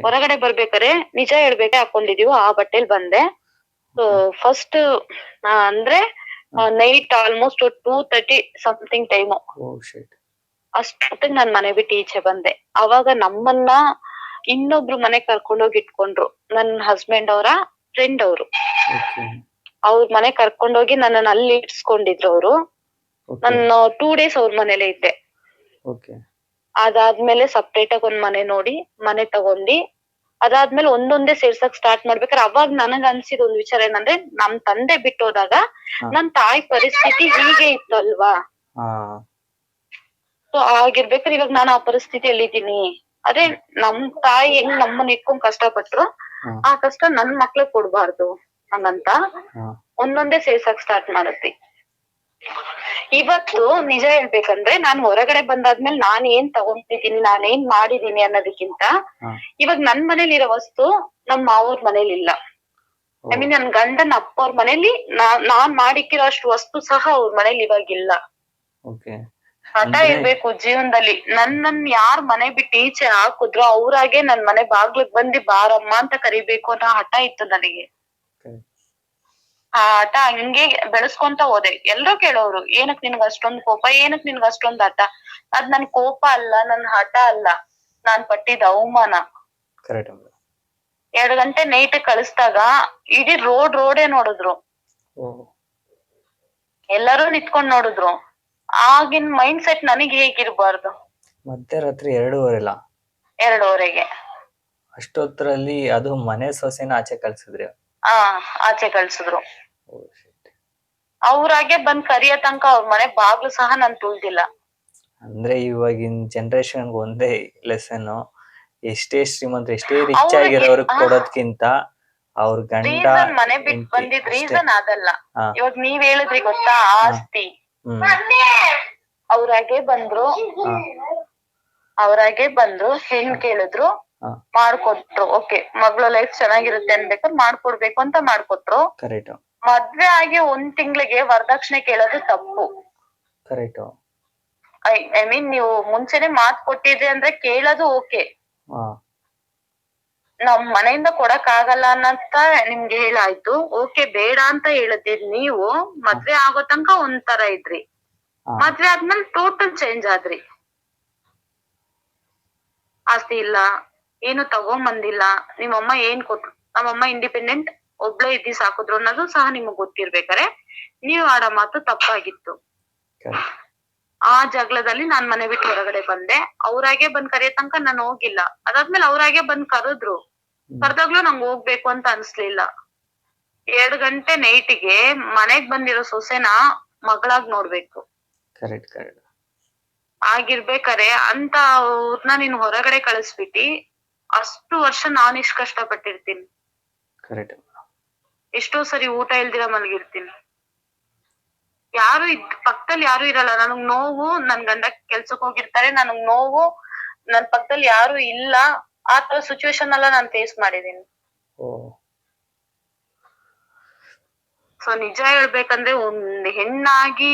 Speaker 2: ಹೊರಗಡೆ ಬರ್ಬೇಕಾರೆ ನಿಜ ಹೇಳ್ಬೇಕೆ ಹಾಕೊಂಡಿದೀವಿ ಆ ಬಟ್ಟೆಲ್ ಬಂದೆ. ಸೊ ಫಸ್ಟ್ ಅಂದ್ರೆ ನೈಟ್ ಆಲ್ಮೋಸ್ಟ್ 2:30 ಸಮಥಿಂಗ್ ಟೈಮು. ಅಷ್ಟೊತ್ತಿಗೆ ನಾನ್ ಮನೆ ಬಿಟ್ಟು ಈಚೆ ಬಂದೆ. ಅವಾಗ ನಮ್ಮನ್ನ ಇನ್ನೊಬ್ರು ಮನೆ ಕರ್ಕೊಂಡೋಗಿ ಇಟ್ಕೊಂಡ್ರು. ನನ್ ಹಸ್ಬೆಂಡ್ ಅವರ ಫ್ರೆಂಡ್ ಅವರು. ಅವ್ರ ಮನೆ ಕರ್ಕೊಂಡೋಗಿ ನನ್ನನ್ನ ಅಲ್ಲಿ ಇಡ್ಸ್ಕೊಂಡಿದ್ರು ಅವರು. ನಾನು 2 days ಅವ್ರ ಮನೇಲೆ ಇದ್ದೆ. ಅದಾದ್ಮೇಲೆ ಸಪ್ರೇಟ್ ಆಗಿ ಒಂದ್ ಮನೆ ನೋಡಿ ಮನೆ ತಗೊಂಡಿ, ಅದಾದ್ಮೇಲೆ ಒಂದೊಂದೇ ಸೇರ್ಸಕ್ ಸ್ಟಾರ್ಟ್ ಮಾಡ್ಬೇಕಾದ್ರೆ ಅವಾಗ ನನಗ್ ಅನ್ಸಿದ ಒಂದ್ ವಿಚಾರ ಏನಂದ್ರೆ, ನಮ್ ತಂದೆ ಬಿಟ್ಟೋದಾಗ ನನ್ ತಾಯಿ ಪರಿಸ್ಥಿತಿ ಹೀಗೆ ಇತ್ತು ಅಲ್ವಾ. ಸೊ ಆಗಿರ್ಬೇಕಾದ್ರೆ ಇವಾಗ ನಾನು ಆ ಪರಿಸ್ಥಿತಿಯಲ್ಲಿ ಇದ್ದೀನಿ. ಅದೇ ನಮ್ ತಾಯಿ ಹೆಂಗ್ ನಮ್ಮನ್ನ ಇಟ್ಕೊಂಡ್ ಕಷ್ಟ ಪಟ್ರು, ಆ ಕಷ್ಟ ನನ್ ಮಕ್ಳಿಗೆ ಕೊಡ್ಬಾರ್ದು ಹಂಗಂತ ಒಂದೊಂದೇ ಸೇರ್ಸಕ್ ಸ್ಟಾರ್ಟ್ ಮಾಡತ್ತಿ. ಇವತ್ತು ನಿಜ ಹೇಳ್ಬೇಕಂದ್ರೆ ನಾನ್ ಹೊರಗಡೆ ಬಂದಾದ್ಮೇಲೆ ನಾನ್ ಏನ್ ತಗೊಂತಿದೀನಿ, ನಾನ್ ಏನ್ ಮಾಡಿದೀನಿ ಅನ್ನೋದಕ್ಕಿಂತ ಇವಾಗ ನನ್ ಮನೇಲಿ ಇರೋ ವಸ್ತು ನಮ್ ಮಾವವ್ರ ಮನೇಲಿ ಇಲ್ಲ. ಐ ಮೀನ್ ನನ್ ಗಂಡನ ಅಪ್ಪ ಅವ್ರ ಮನೇಲಿ ನಾನ್ ಮಾಡಿಕ್ಕಿರೋ ಅಷ್ಟು ವಸ್ತು ಸಹ ಅವ್ರ ಮನೇಲಿ ಇವಾಗಿಲ್ಲ. ಹಠ ಇರ್ಬೇಕು ಜೀವನದಲ್ಲಿ. ನನ್ನನ್ ಯಾರ್ ಮನೆ ಬಿಟ್ಟು ಈಚೆ ಹಾಕುದ್ರು ಅವ್ರಾಗೆ ನನ್ ಮನೆ ಬಾಗ್ಲಿಗ್ ಬಂದಿ ಬಾರಮ್ಮ ಅಂತ ಕರಿಬೇಕು ಅನ್ನೋ ಹಠ ಇತ್ತು ನನಗೆ. ಆ ಹಠ ಹಂಗೆ ಬೆಳೆಸ್ಕೊಂತ ಹೋದೆ. ಎಲ್ರೂ ಕೇಳೋರು, ಏನಕ್ ನಿನ್ಗ ಅಷ್ಟೊಂದ್ ಕೋಪ, ಏನಕ್ ನಿನ್ಗ ಅಷ್ಟೊಂದ್ ಹಠ? ಅದ್ ನನ್ ಕೋಪ ಅಲ್ಲ, ನನ್ ಹಠ ಅಲ್ಲ, ನಾನ್ ಪಟ್ಟಿದ ಅವಮಾನ. 2 ಗಂಟೆ ನೈಟ್ ಕಳಿಸ್ದಾಗ ಇಡೀ ರೋಡೇ ನೋಡಿದ್ರು, ಎಲ್ಲರೂ ನಿತ್ಕೊಂಡ್ ನೋಡಿದ್ರು. ಆಗಿನ ಮೈಂಡ್ ಸೆಟ್ ನನಗ್ ಹೇಗಿರ್ಬಾರ್ದು?
Speaker 1: ಮಧ್ಯರಾತ್ರಿ 2:30 ಅಷ್ಟೊತ್ತರಲ್ಲಿ ಅದು ಮನೆ ಸೊಸೆನ ಆಚೆ ಕಳ್ಸಿದ್ರಿ?
Speaker 2: ಆಚೆ ಕಳ್ಸಿದ್ರು. ಅವ್ರಾಗೆ ಬಂದ್ ಕರಿಯ ತನಕ ಅವ್ರ ಮನೆ ಬಾಗ್ಲು ಸಹ ನಾನ್ ತುಳ್ದಿಲ್ಲ.
Speaker 1: ಅಂದ್ರೆ ಇವಾಗಿನ ಜನರೇಷನ್ ಒಂದೇ ಲೆಸನ್, ಎಷ್ಟೇ ಶ್ರೀಮಂತ ಎಷ್ಟೇ ರಿಚ್ ಆಗಿರೋರ್ಗ್ ಕೊಡೋದ್ಕಿಂತ ಅವ್ರ ಗಂಡ
Speaker 2: ಮನೆ ಬಿಟ್ಟು ಬಂದಿದ್ ರೀಸನ್ ಅದಲ್ಲ. ಇವಾಗ ನೀವ್ ಹೇಳಿದ್ರಿ ಗೊತ್ತಾ, ಆಸ್ತಿ. ಅವ್ರಾಗೆ ಬಂದ್ರು ಹೆಣ್ ಕೇಳಿದ್ರು, ಮಾಡ್ಕೊಟ್ರು. ಓಕೆ, ಮಗಳು ಲೈಫ್ ಚೆನ್ನಾಗಿರುತ್ತೆ ಅನ್ಬೇಕಾದ್ರೆ ಮಾಡ್ಕೊಡ್ಬೇಕು ಅಂತ ಮಾಡ್ಕೊಟ್ರು. ಮದ್ವೆ ಆಗಿ 1 ತಿಂಗಳಿಗೆ ವರದಕ್ಷಿಣೆ ಕೇಳೋದು ತಪ್ಪು. ಐ ಮೀನ್ ನೀವು ಮುಂಚೆನೆ ಮಾತ್ ಕೊಟ್ಟಿದ್ರಿ ಅಂದ್ರೆ ಕೇಳೋದು ಓಕೆ. ನಮ್ ಮನೆಯಿಂದ ಕೊಡಕ್ ಆಗಲ್ಲ ಅನ್ನಂತ ನಿಮ್ಗೆ ಹೇಳಾಯ್ತು, ಓಕೆ ಬೇಡ ಅಂತ ಹೇಳಿದ್ದೀರಿ ನೀವು. ಮದ್ವೆ ಆಗೋ ತನಕ ಒಂಥರ ಇದ್ರಿ, ಮದ್ವೆ ಆದ್ಮೇಲೆ ಟೋಟಲ್ ಚೇಂಜ್ ಆದ್ರಿ. ಆಸ್ತಿ ಇಲ್ಲ, ಏನು ತಗೊಂಬಂದಿಲ್ಲ, ನಿಮ್ಮಮ್ಮ ಏನ್ ಕೊಟ್ರು, ನಮ್ಮಮ್ಮ ಇಂಡಿಪೆಂಡೆಂಟ್ ಒಬ್ಳೆ ಇದ್ದಿ ಸಾಕಿದ್ರು ಅನ್ನೋದು ಸಹ ನಿಮಗ್ ಗೊತ್ತಿರ್ಬೇಕಾರೆ ನೀವ್ ಆಡೋ ಮಾತು ತಪ್ಪಾಗಿತ್ತು. ಆ ಜಗಳದಲ್ಲಿ ನಾನ್ ಮನೆ ಬಿಟ್ಟು ಹೊರಗಡೆ ಬಂದೆ. ಅವ್ರಾಗೆ ಬಂದ್ ಕರಿಯೋ ತನಕ ನಾನು ಹೋಗಿಲ್ಲ. ಅದಾದ್ಮೇಲೆ ಅವ್ರಾಗೆ ಬಂದ್ ಕರೆದಾಗ್ಲೂ ನಂಗ್ ಹೋಗ್ಬೇಕು ಅಂತ ಅನ್ಸ್ಲಿಲ್ಲ. 2 ಗಂಟೆ ನೈಟಿಗೆ ಮನೆಗ್ ಬಂದಿರೋ ಸೊಸೆನ ಮಗಳಾಗ್ ನೋಡ್ಬೇಕು. ಆಗಿರ್ಬೇಕಾರೆ ಅಂತ ಅವ್ರನ್ನ ನೀನ್ ಹೊರಗಡೆ ಕಳಿಸ್ಬಿಟ್ಟಿ ಅಷ್ಟು ವರ್ಷ ನಾನ್ ಎಷ್ಟ್ ಕಷ್ಟ ಪಟ್ಟಿರ್ತೀನಿ. ಎಷ್ಟೋ ಸರಿ ಊಟ ಇಲ್ದಿರ ಮಲಗಿರ್ತೀನಿ. ಪಕ್ಕದಲ್ಲಿ ಯಾರು ಇರಲ್ಲ. ನನಗ್ ನೋವು, ನನ್ ಗಂಡ ಕೆಲ್ಸಕ್ ಹೋಗಿರ್ತಾರೆ, ನನಗ್ ನೋವು, ನನ್ ಪಕ್ಕದಲ್ಲಿ ಯಾರು ಇಲ್ಲ. ಆ ತರ ಸಿಚುವೇಶನ್ ಎಲ್ಲ ನಾನ್ ಫೇಸ್ ಮಾಡಿದೀನಿ. ಸೊ ನಿಜ ಹೇಳ್ಬೇಕಂದ್ರೆ ಒಂದ್ ಹೆಣ್ಣಾಗಿ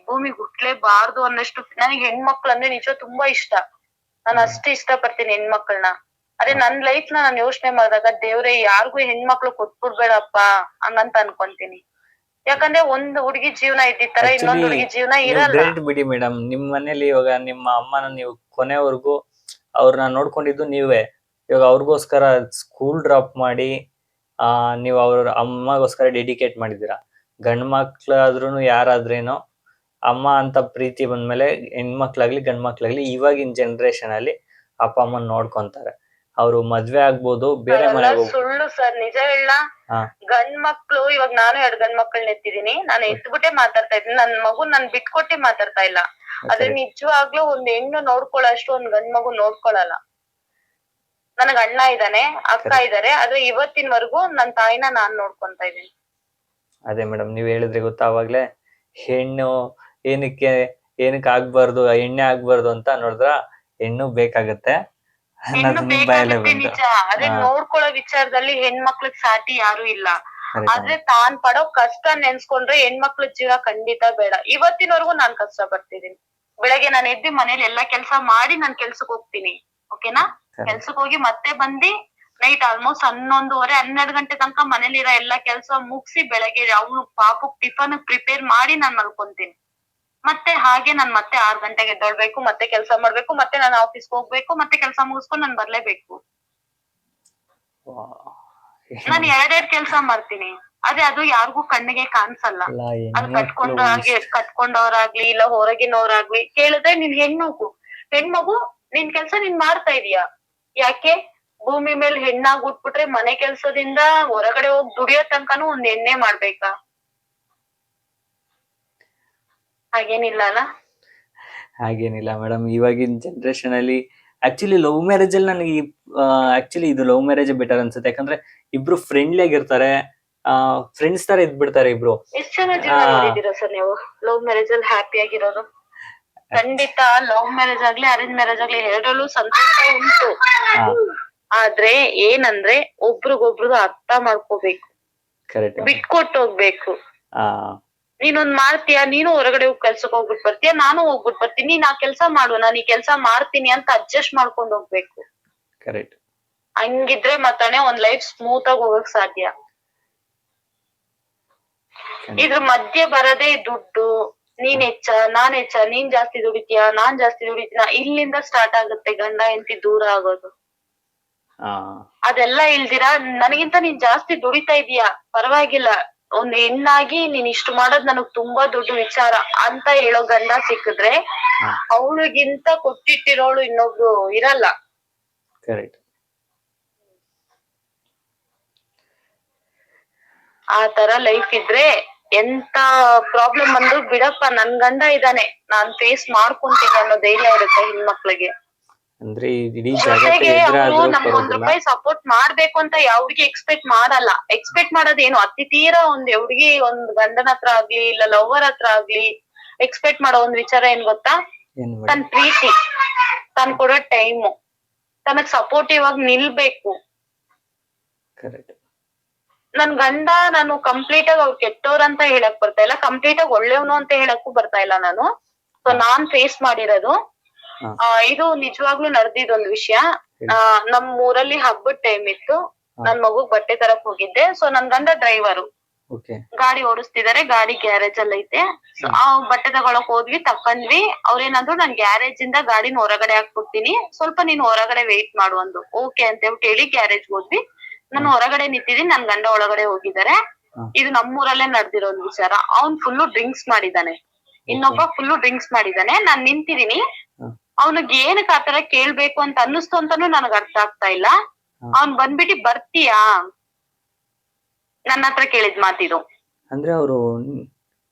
Speaker 2: ಭೂಮಿಗೆ ಹುಟ್ಲೇಬಾರ್ದು ಅನ್ನಷ್ಟು ನನಗೆ ಹೆಣ್ಮಕ್ಳು ಅಂದ್ರೆ ನಿಜ ತುಂಬಾ ಇಷ್ಟ. ನಾನು ಅಷ್ಟು ಇಷ್ಟ ಪಡ್ತೀನಿ ಹೆಣ್ಮಕ್ಳನ್ನ. ಅದೇ ನನ್ ಲೈಫ್ ನಾನ್ ಯೋಚನೆ ಮಾಡಿದಾಗ ದೇವ್ರೆ ಯಾರಿಗೂ ಹೆಣ್ಮಕ್ಳು ಕೊಟ್ಬಿಡ್ಬೇಡಪ್ಪ ಹಂಗಂತ ಅನ್ಕೊಂತೀನಿ. ಯಾಕಂದ್ರೆ ಒಂದ್ ಹುಡುಗಿ ಜೀವನ ಇದ್ದಿತ್ತರ ಇನ್ನೊಂದ್ ಹುಡುಗಿ ಜೀವನ ಇರಲ್ಲ.
Speaker 1: ಗ್ರೇಟ್ ಬಿಡಿ ಮೇಡಮ್, ನಿಮ್ ಮನೇಲಿ ಇವಾಗ ನಿಮ್ಮ ಅಮ್ಮನ ನೀವು ಕೊನೆವರೆಗೂ ಅವ್ರನ್ನ ನೋಡ್ಕೊಂಡಿದ್ದು ನೀವೇ. ಇವಾಗ ಅವ್ರಿಗೋಸ್ಕರ ಸ್ಕೂಲ್ ಡ್ರಾಪ್ ಮಾಡಿ ನೀವು ಅವ್ರ ಅಮ್ಮಗೋಸ್ಕರ ಡೆಡಿಕೇಟ್ ಮಾಡಿದೀರಾ. ಗಂಡ್ ಮಕ್ಳಾದ್ರೂ ಯಾರಾದ್ರೇನೋ ಅಮ್ಮ ಅಂತ ಪ್ರೀತಿ ಬಂದ್ಮೇಲೆ ಹೆಣ್ಮಕ್ಳಾಗ್ಲಿ ಗಂಡ್ ಮಕ್ಳಾಗ್ಲಿ ಇವಾಗಿನ ಜನರೇಷನ್ ಅಲ್ಲಿ ಅಪ್ಪ ಅಮ್ಮನ್ ನೋಡ್ಕೊಂತಾರೆ. ಅವ್ರು ಮದ್ವೆ ಆಗ್ಬೋದು, ಬೇರೆ ಮನೆಗೆ
Speaker 2: ಸುಳ್ಳು ಸರ್, ನಿಜ ಹೇಳ. ಗಂಡ್ ಮಕ್ಳು ಇವಾಗ ನಾನು 2 ಗಂಡ್ ಮಕ್ಳನ್ನ ಎತ್ತಿದೀನಿ, ನಾನು ಎತ್ಬಿಟ್ಟೆ ಮಾತಾಡ್ತಾ ಇದ್ದೀನಿ. ನನ್ ಮಗು ನನ್ ಬಿಟ್ಕೊಟ್ಟೆ ಮಾತಾಡ್ತಾ ಇಲ್ಲ. ಅದೇ ನಿಜವಾಗ್ಲೂ ಒಂದ್ ಹೆಣ್ಣು ನೋಡ್ಕೊಳ್ಳೋಷ್ಟು ಒಂದ್ ಗಂಡ್ ಮಗು ನೋಡ್ಕೊಳಲ್ಲ. ನನಗ್ ಅಣ್ಣ ಇದಾನೆ, ಅಕ್ಕ ಇದಾರೆ, ಆದ್ರೆ ಇವತ್ತಿನವರೆಗೂ ನನ್ ತಾಯಿನ ನಾನ್ ನೋಡ್ಕೊಂತಾ ಇದೀನಿ.
Speaker 1: ಅದೇ ಮೇಡಮ್, ನೀವ್ ಹೇಳಿದ್ರೆ ಗೊತ್ತಾವಾಗ್ಲೇ ಹೆಣ್ಣು ಏನಕ್ಕೆ ಆಗ್ಬಾರ್ದು, ಎಣ್ಣೆ ಆಗ್ಬಾರ್ದು ಅಂತ ನೋಡಿದ್ರ ಹೆಣ್ಣು ಬೇಕಾಗತ್ತೆ.
Speaker 2: ನಿಜ, ಅದೇ ನೋಡ್ಕೊಳ್ಳೋ ವಿಚಾರದಲ್ಲಿ ಹೆಣ್ಮಕ್ಳಿಗ್ ಸಾಟಿ ಯಾರು ಇಲ್ಲ. ಆದ್ರೆ ತಾನ್ ಪಡೋ ಕಷ್ಟ ನೆನ್ಸ್ಕೊಂಡ್ರೆ ಹೆಣ್ಮಕ್ಳ ಜೀವ ಖಂಡಿತ ಬೇಡ. ಇವತ್ತಿನವರೆಗೂ ನಾನ್ ಕಷ್ಟ ಪಡ್ತಿದೀನಿ. ಬೆಳಗ್ಗೆ ನಾನು ಎದ್ದು ಮನೇಲಿ ಎಲ್ಲಾ ಕೆಲ್ಸ ಮಾಡಿ ನಾನ್ ಕೆಲ್ಸಕ್ ಹೋಗ್ತೀನಿ, ಓಕೆನಾ? ಕೆಲ್ಸಕ್ ಹೋಗಿ ಮತ್ತೆ ಬಂದಿ ನೈಟ್ ಆಲ್ಮೋಸ್ಟ್ 11:30 12 ಗಂಟೆ ತನಕ ಮನೇಲಿರೋ ಎಲ್ಲಾ ಕೆಲ್ಸ ಮುಗಿಸಿ ಬೆಳಗ್ಗೆ ಅವ್ನು ಪಾಪಕ್ ಟಿಫನ್ ಪ್ರಿಪೇರ್ ಮಾಡಿ ನಾನ್ ಮಲ್ಕೊಂತೀನಿ. ಮತ್ತೆ ಹಾಗೆ ನಾನ್ ಮತ್ತೆ 6 ಗಂಟೆಗೆ ಎದ್ದೊಳ್ಬೇಕು, ಮತ್ತೆ ಕೆಲ್ಸ ಮಾಡ್ಬೇಕು, ಮತ್ತೆ ನಾನು ಆಫೀಸ್ಗೆ ಹೋಗ್ಬೇಕು, ಮತ್ತೆ ಕೆಲ್ಸ ಮುಗಿಸ್ಕೊಂಡು ನಾನ್ ಬರ್ಲೇಬೇಕು. ನಾನ್ 2 ಕೆಲ್ಸ ಮಾಡ್ತೀನಿ. ಅದೇ ಅದು ಯಾರಿಗೂ ಕಣ್ಣಿಗೆ ಕಾಣಿಸಲ್ಲ. ಅದು ಕಟ್ಕೊಂಡವ್ರಾಗ್ಲಿ ಇಲ್ಲ ಹೊರಗಿನವ್ರಾಗ್ಲಿ ಕೇಳಿದ್ರೆ ನೀನ್ ಹೆಣ್ಮಗು ನಿನ್ ಕೆಲ್ಸ ನೀನ್ ಮಾಡ್ತಾ ಇದೀಯಾ, ಯಾಕೆ ಭೂಮಿ ಮೇಲೆ ಹೆಣ್ಣಾಗ್ ಹುಟ್ಬಿಟ್ರೆ ಮನೆ ಕೆಲ್ಸದಿಂದ ಹೊರಗಡೆ ಹೋಗಿ ದುಡಿಯೋ ತನಕನೂ ಒಂದ್ ಹೆಣ್ಣೆ ಮಾಡ್ಬೇಕಾ? ಹಾಗೇನಿಲ್ಲ ಅಲ್ಲ.
Speaker 1: ಹಾಗೇನಿಲ್ಲ ಮೇಡಮ್, ಇವಾಗಿನ ಜನರೇಷನ್ ಅಲ್ಲಿ ಆಕ್ಚುಲಿ ಲವ್ ಮ್ಯಾರೇಜ್ ಅಲ್ಲಿ ನನಗೆ ಆಕ್ಚುಲಿ ಇದು ಲವ್ ಮ್ಯಾರೇಜ್ ಬೆಟರ್ ಅನ್ಸುತ್ತೆ. ಯಾಕಂದ್ರೆ ಇಬ್ರು ಫ್ರೆಂಡ್ಲಿ ಆಗಿರ್ತಾರೆ, ಫ್ರೆಂಡ್ಸ್ ತರ ಇದ್ಬಿಡ್ತಾರೆ ಇಬ್ರು.
Speaker 2: ಎಷ್ಟ್ ಜನ ಜೀವನ ನೋಡಿದೀರಾ ಸರ್ ನೀವು ಲವ್ ಮ್ಯಾರೇಜ್ ಅಲ್ಲಿ ಹ್ಯಾಪಿ ಆಗಿರೋರು? ಖಂಡಿತ ಲವ್ ಮ್ಯಾರೇಜ್ ಆಗ್ಲಿ ಅರೇಂಜ್ ಮ್ಯಾರೇಜ್ ಆಗ್ಲಿ ಎರಡರಲ್ಲೂ ಸಂತೋಷ ಉಂಟು. ಆದ್ರೆ ಏನಂದ್ರೆ ಒಬ್ರಿಗೊಬ್ರು ಅರ್ಥ ಮಾಡ್ಕೋಬೇಕು, ಬಿಟ್ಕೊಟ್ಟು ಹೋಗ್ಬೇಕು. ನೀನೊಂದ್ ಮಾಡ್ತೀಯಾ, ನೀನು ಹೊರಗಡೆ ಹೋಗಿ ಕೆಲ್ಸಕ್ ಹೋಗ್ಬಿಟ್ ಬರ್ತೀಯ, ನಾನು ಹೋಗ್ಬಿಟ್ ಬರ್ತೀನಿ, ನೀನ್ ಆ ಕೆಲ್ಸ ಮಾಡುವ, ನಾನು ಈ ಕೆಲ್ಸ ಮಾಡ್ತೀನಿ ಅಂತ ಅಡ್ಜಸ್ಟ್ ಮಾಡ್ಕೊಂಡ್ ಹೋಗ್ಬೇಕು. ಹಂಗಿದ್ರೆ ಮಾತ್ರನೇ ಒಂದ್ ಲೈಫ್ ಸ್ಮೂತ್ ಆಗಿ ಹೋಗಕ್ ಸಾಧ್ಯ. ಇದ್ರ ಮಧ್ಯೆ ಬರದೇ ದುಡ್ಡು, ನೀನ್ ನಾನ್ ನೀನ್ ಜಾಸ್ತಿ ದುಡಿತೀಯ, ನಾನ್ ಜಾಸ್ತಿ ದುಡಿತೀನ, ಇಲ್ಲಿಂದ ಸ್ಟಾರ್ಟ್ ಆಗುತ್ತೆ ಗಂಡ ಹೆಂಡತಿ ದೂರ ಆಗೋದು. ಅದೆಲ್ಲ ಇಲ್ದಿರಾ ನನಗಿಂತ ನೀನ್ ಜಾಸ್ತಿ ದುಡಿತಾ ಇದೀಯ ಪರವಾಗಿಲ್ಲ, ಒಂದ್ ಹೆಣ್ಣಾಗಿ ನೀನ್ ಇಷ್ಟು ಮಾಡೋದ್ ನನಗ್ ತುಂಬಾ ದೊಡ್ಡ ವಿಚಾರ ಅಂತ ಹೇಳೋ ಗಂಡ ಸಿಕ್ಕಿದ್ರೆ ಅವಳಿಗಿಂತ ಕೊಟ್ಟಿಟ್ಟಿರೋಳು ಇನ್ನೊಬ್ರು ಇರಲ್ಲ. ಆ ತರ ಲೈಫ್ ಇದ್ರೆ ಎಂತ ಪ್ರಾಬ್ಲಮ್ ಬಂದ್ರು ಬಿಡಪ್ಪ ನನ್ ಗಂಡ ಇದಾನೆ, ನಾನ್ ಫೇಸ್ ಮಾಡ್ಕೊಂತೀನಿ ಅನ್ನೋ ಧೈರ್ಯ ಇರುತ್ತೆ ಹೆಣ್ಮಕ್ಳಿಗೆ. ಜೊತೆಗೆ ಅವ್ರು ನಮ್ಗ್ ₹1 ಸಪೋರ್ಟ್ ಮಾಡ್ಬೇಕು ಅಂತ ಯಾವ ಹುಡ್ಗಿ ಎಕ್ಸ್ಪೆಕ್ಟ್ ಮಾಡಲ್ಲ. ಎಕ್ಸ್ಪೆಕ್ಟ್ ಮಾಡೋದೇನು ಅತಿ ತೀರಾ ಒಂದ್ ಹುಡ್ಗಿ ಒಂದ್ ಗಂಡನ ಹತ್ರ ಆಗ್ಲಿ ಇಲ್ಲ ಲವರ್ ಹತ್ರ ಆಗ್ಲಿ ಎಕ್ಸ್ಪೆಕ್ಟ್ ಮಾಡೋ ಒಂದ್ ವಿಚಾರ ಏನ್ ಗೊತ್ತಾ? ತನ್ ಪ್ರೀತಿ, ತಾನ್ ಕೊಡೋ ಟೈಮು, ತನಗ್ ಸಪೋರ್ಟಿವ್ ಆಗಿ ನಿಲ್ಬೇಕು. ನನ್ ಗಂಡ ನಾನು ಕಂಪ್ಲೀಟ್ ಆಗಿ ಅವ್ರು ಕೆಟ್ಟವ್ರ ಅಂತ ಹೇಳಕ್ ಬರ್ತಾ ಇಲ್ಲ, ಕಂಪ್ಲೀಟ್ ಆಗಿ ಒಳ್ಳೆಯವನು ಅಂತ ಹೇಳಕ್ಕೂ ಬರ್ತಾ ಇಲ್ಲ ನಾನು. ಸೊ ನಾನ್ ಫೇಸ್ ಮಾಡಿರೋದು ಇದು ನಿಜವಾಗ್ಲೂ ನಡೆದಿದ್ದೊಂದು ವಿಷಯ. ನಮ್ ಊರಲ್ಲಿ ಹಬ್ಬದ ಟೈಮ್ ಇತ್ತು, ನನ್ ಮಗುಗ್ ಬಟ್ಟೆ ತರಕ್ ಹೋಗಿದ್ದೆ. ಸೊ ನನ್ ಗಂಡ ಡ್ರೈವರು, ಗಾಡಿ ಓಡಿಸ್ತಿದಾರೆ, ಗಾಡಿ ಗ್ಯಾರೇಜ್ ಅಲ್ಲಿ ಐತೆ. ಬಟ್ಟೆ ತಗೊಳಕ್ ಹೋದ್ವಿ, ತಕೊಂಡ್ವಿ. ಅವ್ರೇನಂದ್ರು ನಾನ್ ಗ್ಯಾರೇಜ್ ಇಂದ ಗಾಡಿನ ಹೊರಗಡೆ ಹಾಕ್ಬಿಡ್ತೀನಿ, ಸ್ವಲ್ಪ ನೀನ್ ಹೊರಗಡೆ ವೇಟ್ ಮಾಡು ಅಂದ್ರು. ಓಕೆ ಅಂತ ಹೇಳ್ಬಿಟ್ಟು ಹೇಳಿ ಗ್ಯಾರೇಜ್ ಹೋದ್ವಿ. ನಾನು ಹೊರಗಡೆ ನಿಂತಿದ್ದೀನಿ, ನನ್ ಗಂಡ ಒಳಗಡೆ ಹೋಗಿದ್ದಾರೆ. ಇದು ನಮ್ಮೂರಲ್ಲೇ ನಡೆದಿರೋ ಒಂದ್ ವಿಚಾರ. ಅವ್ನ್ ಫುಲ್ಲು ಡ್ರಿಂಕ್ಸ್ ಮಾಡಿದಾನೆ, ಇನ್ನೊಬ್ಬ ಫುಲ್ಲು ಡ್ರಿಂಕ್ಸ್ ಮಾಡಿದಾನೆ. ನಾನ್ ನಿಂತಿದೀನಿ, ಅವನಿಗೆ ಏನಕ್ಕೆ ಆತರ ಕೇಳ್ಬೇಕು ಅಂತ ಅನ್ನಿಸ್ತು ಅಂತಾನು ನನಗ್ ಅರ್ಥ ಆಗ್ತಾ ಇಲ್ಲ. ಅವ್ನ್ ಬಂದ್ಬಿಟ್ಟು ಬರ್ತೀಯಾ ನನ್ನ ಹತ್ರ ಕೇಳಿದ್ ಮಾತಿದು.
Speaker 1: ಅಂದ್ರೆ ಅವರು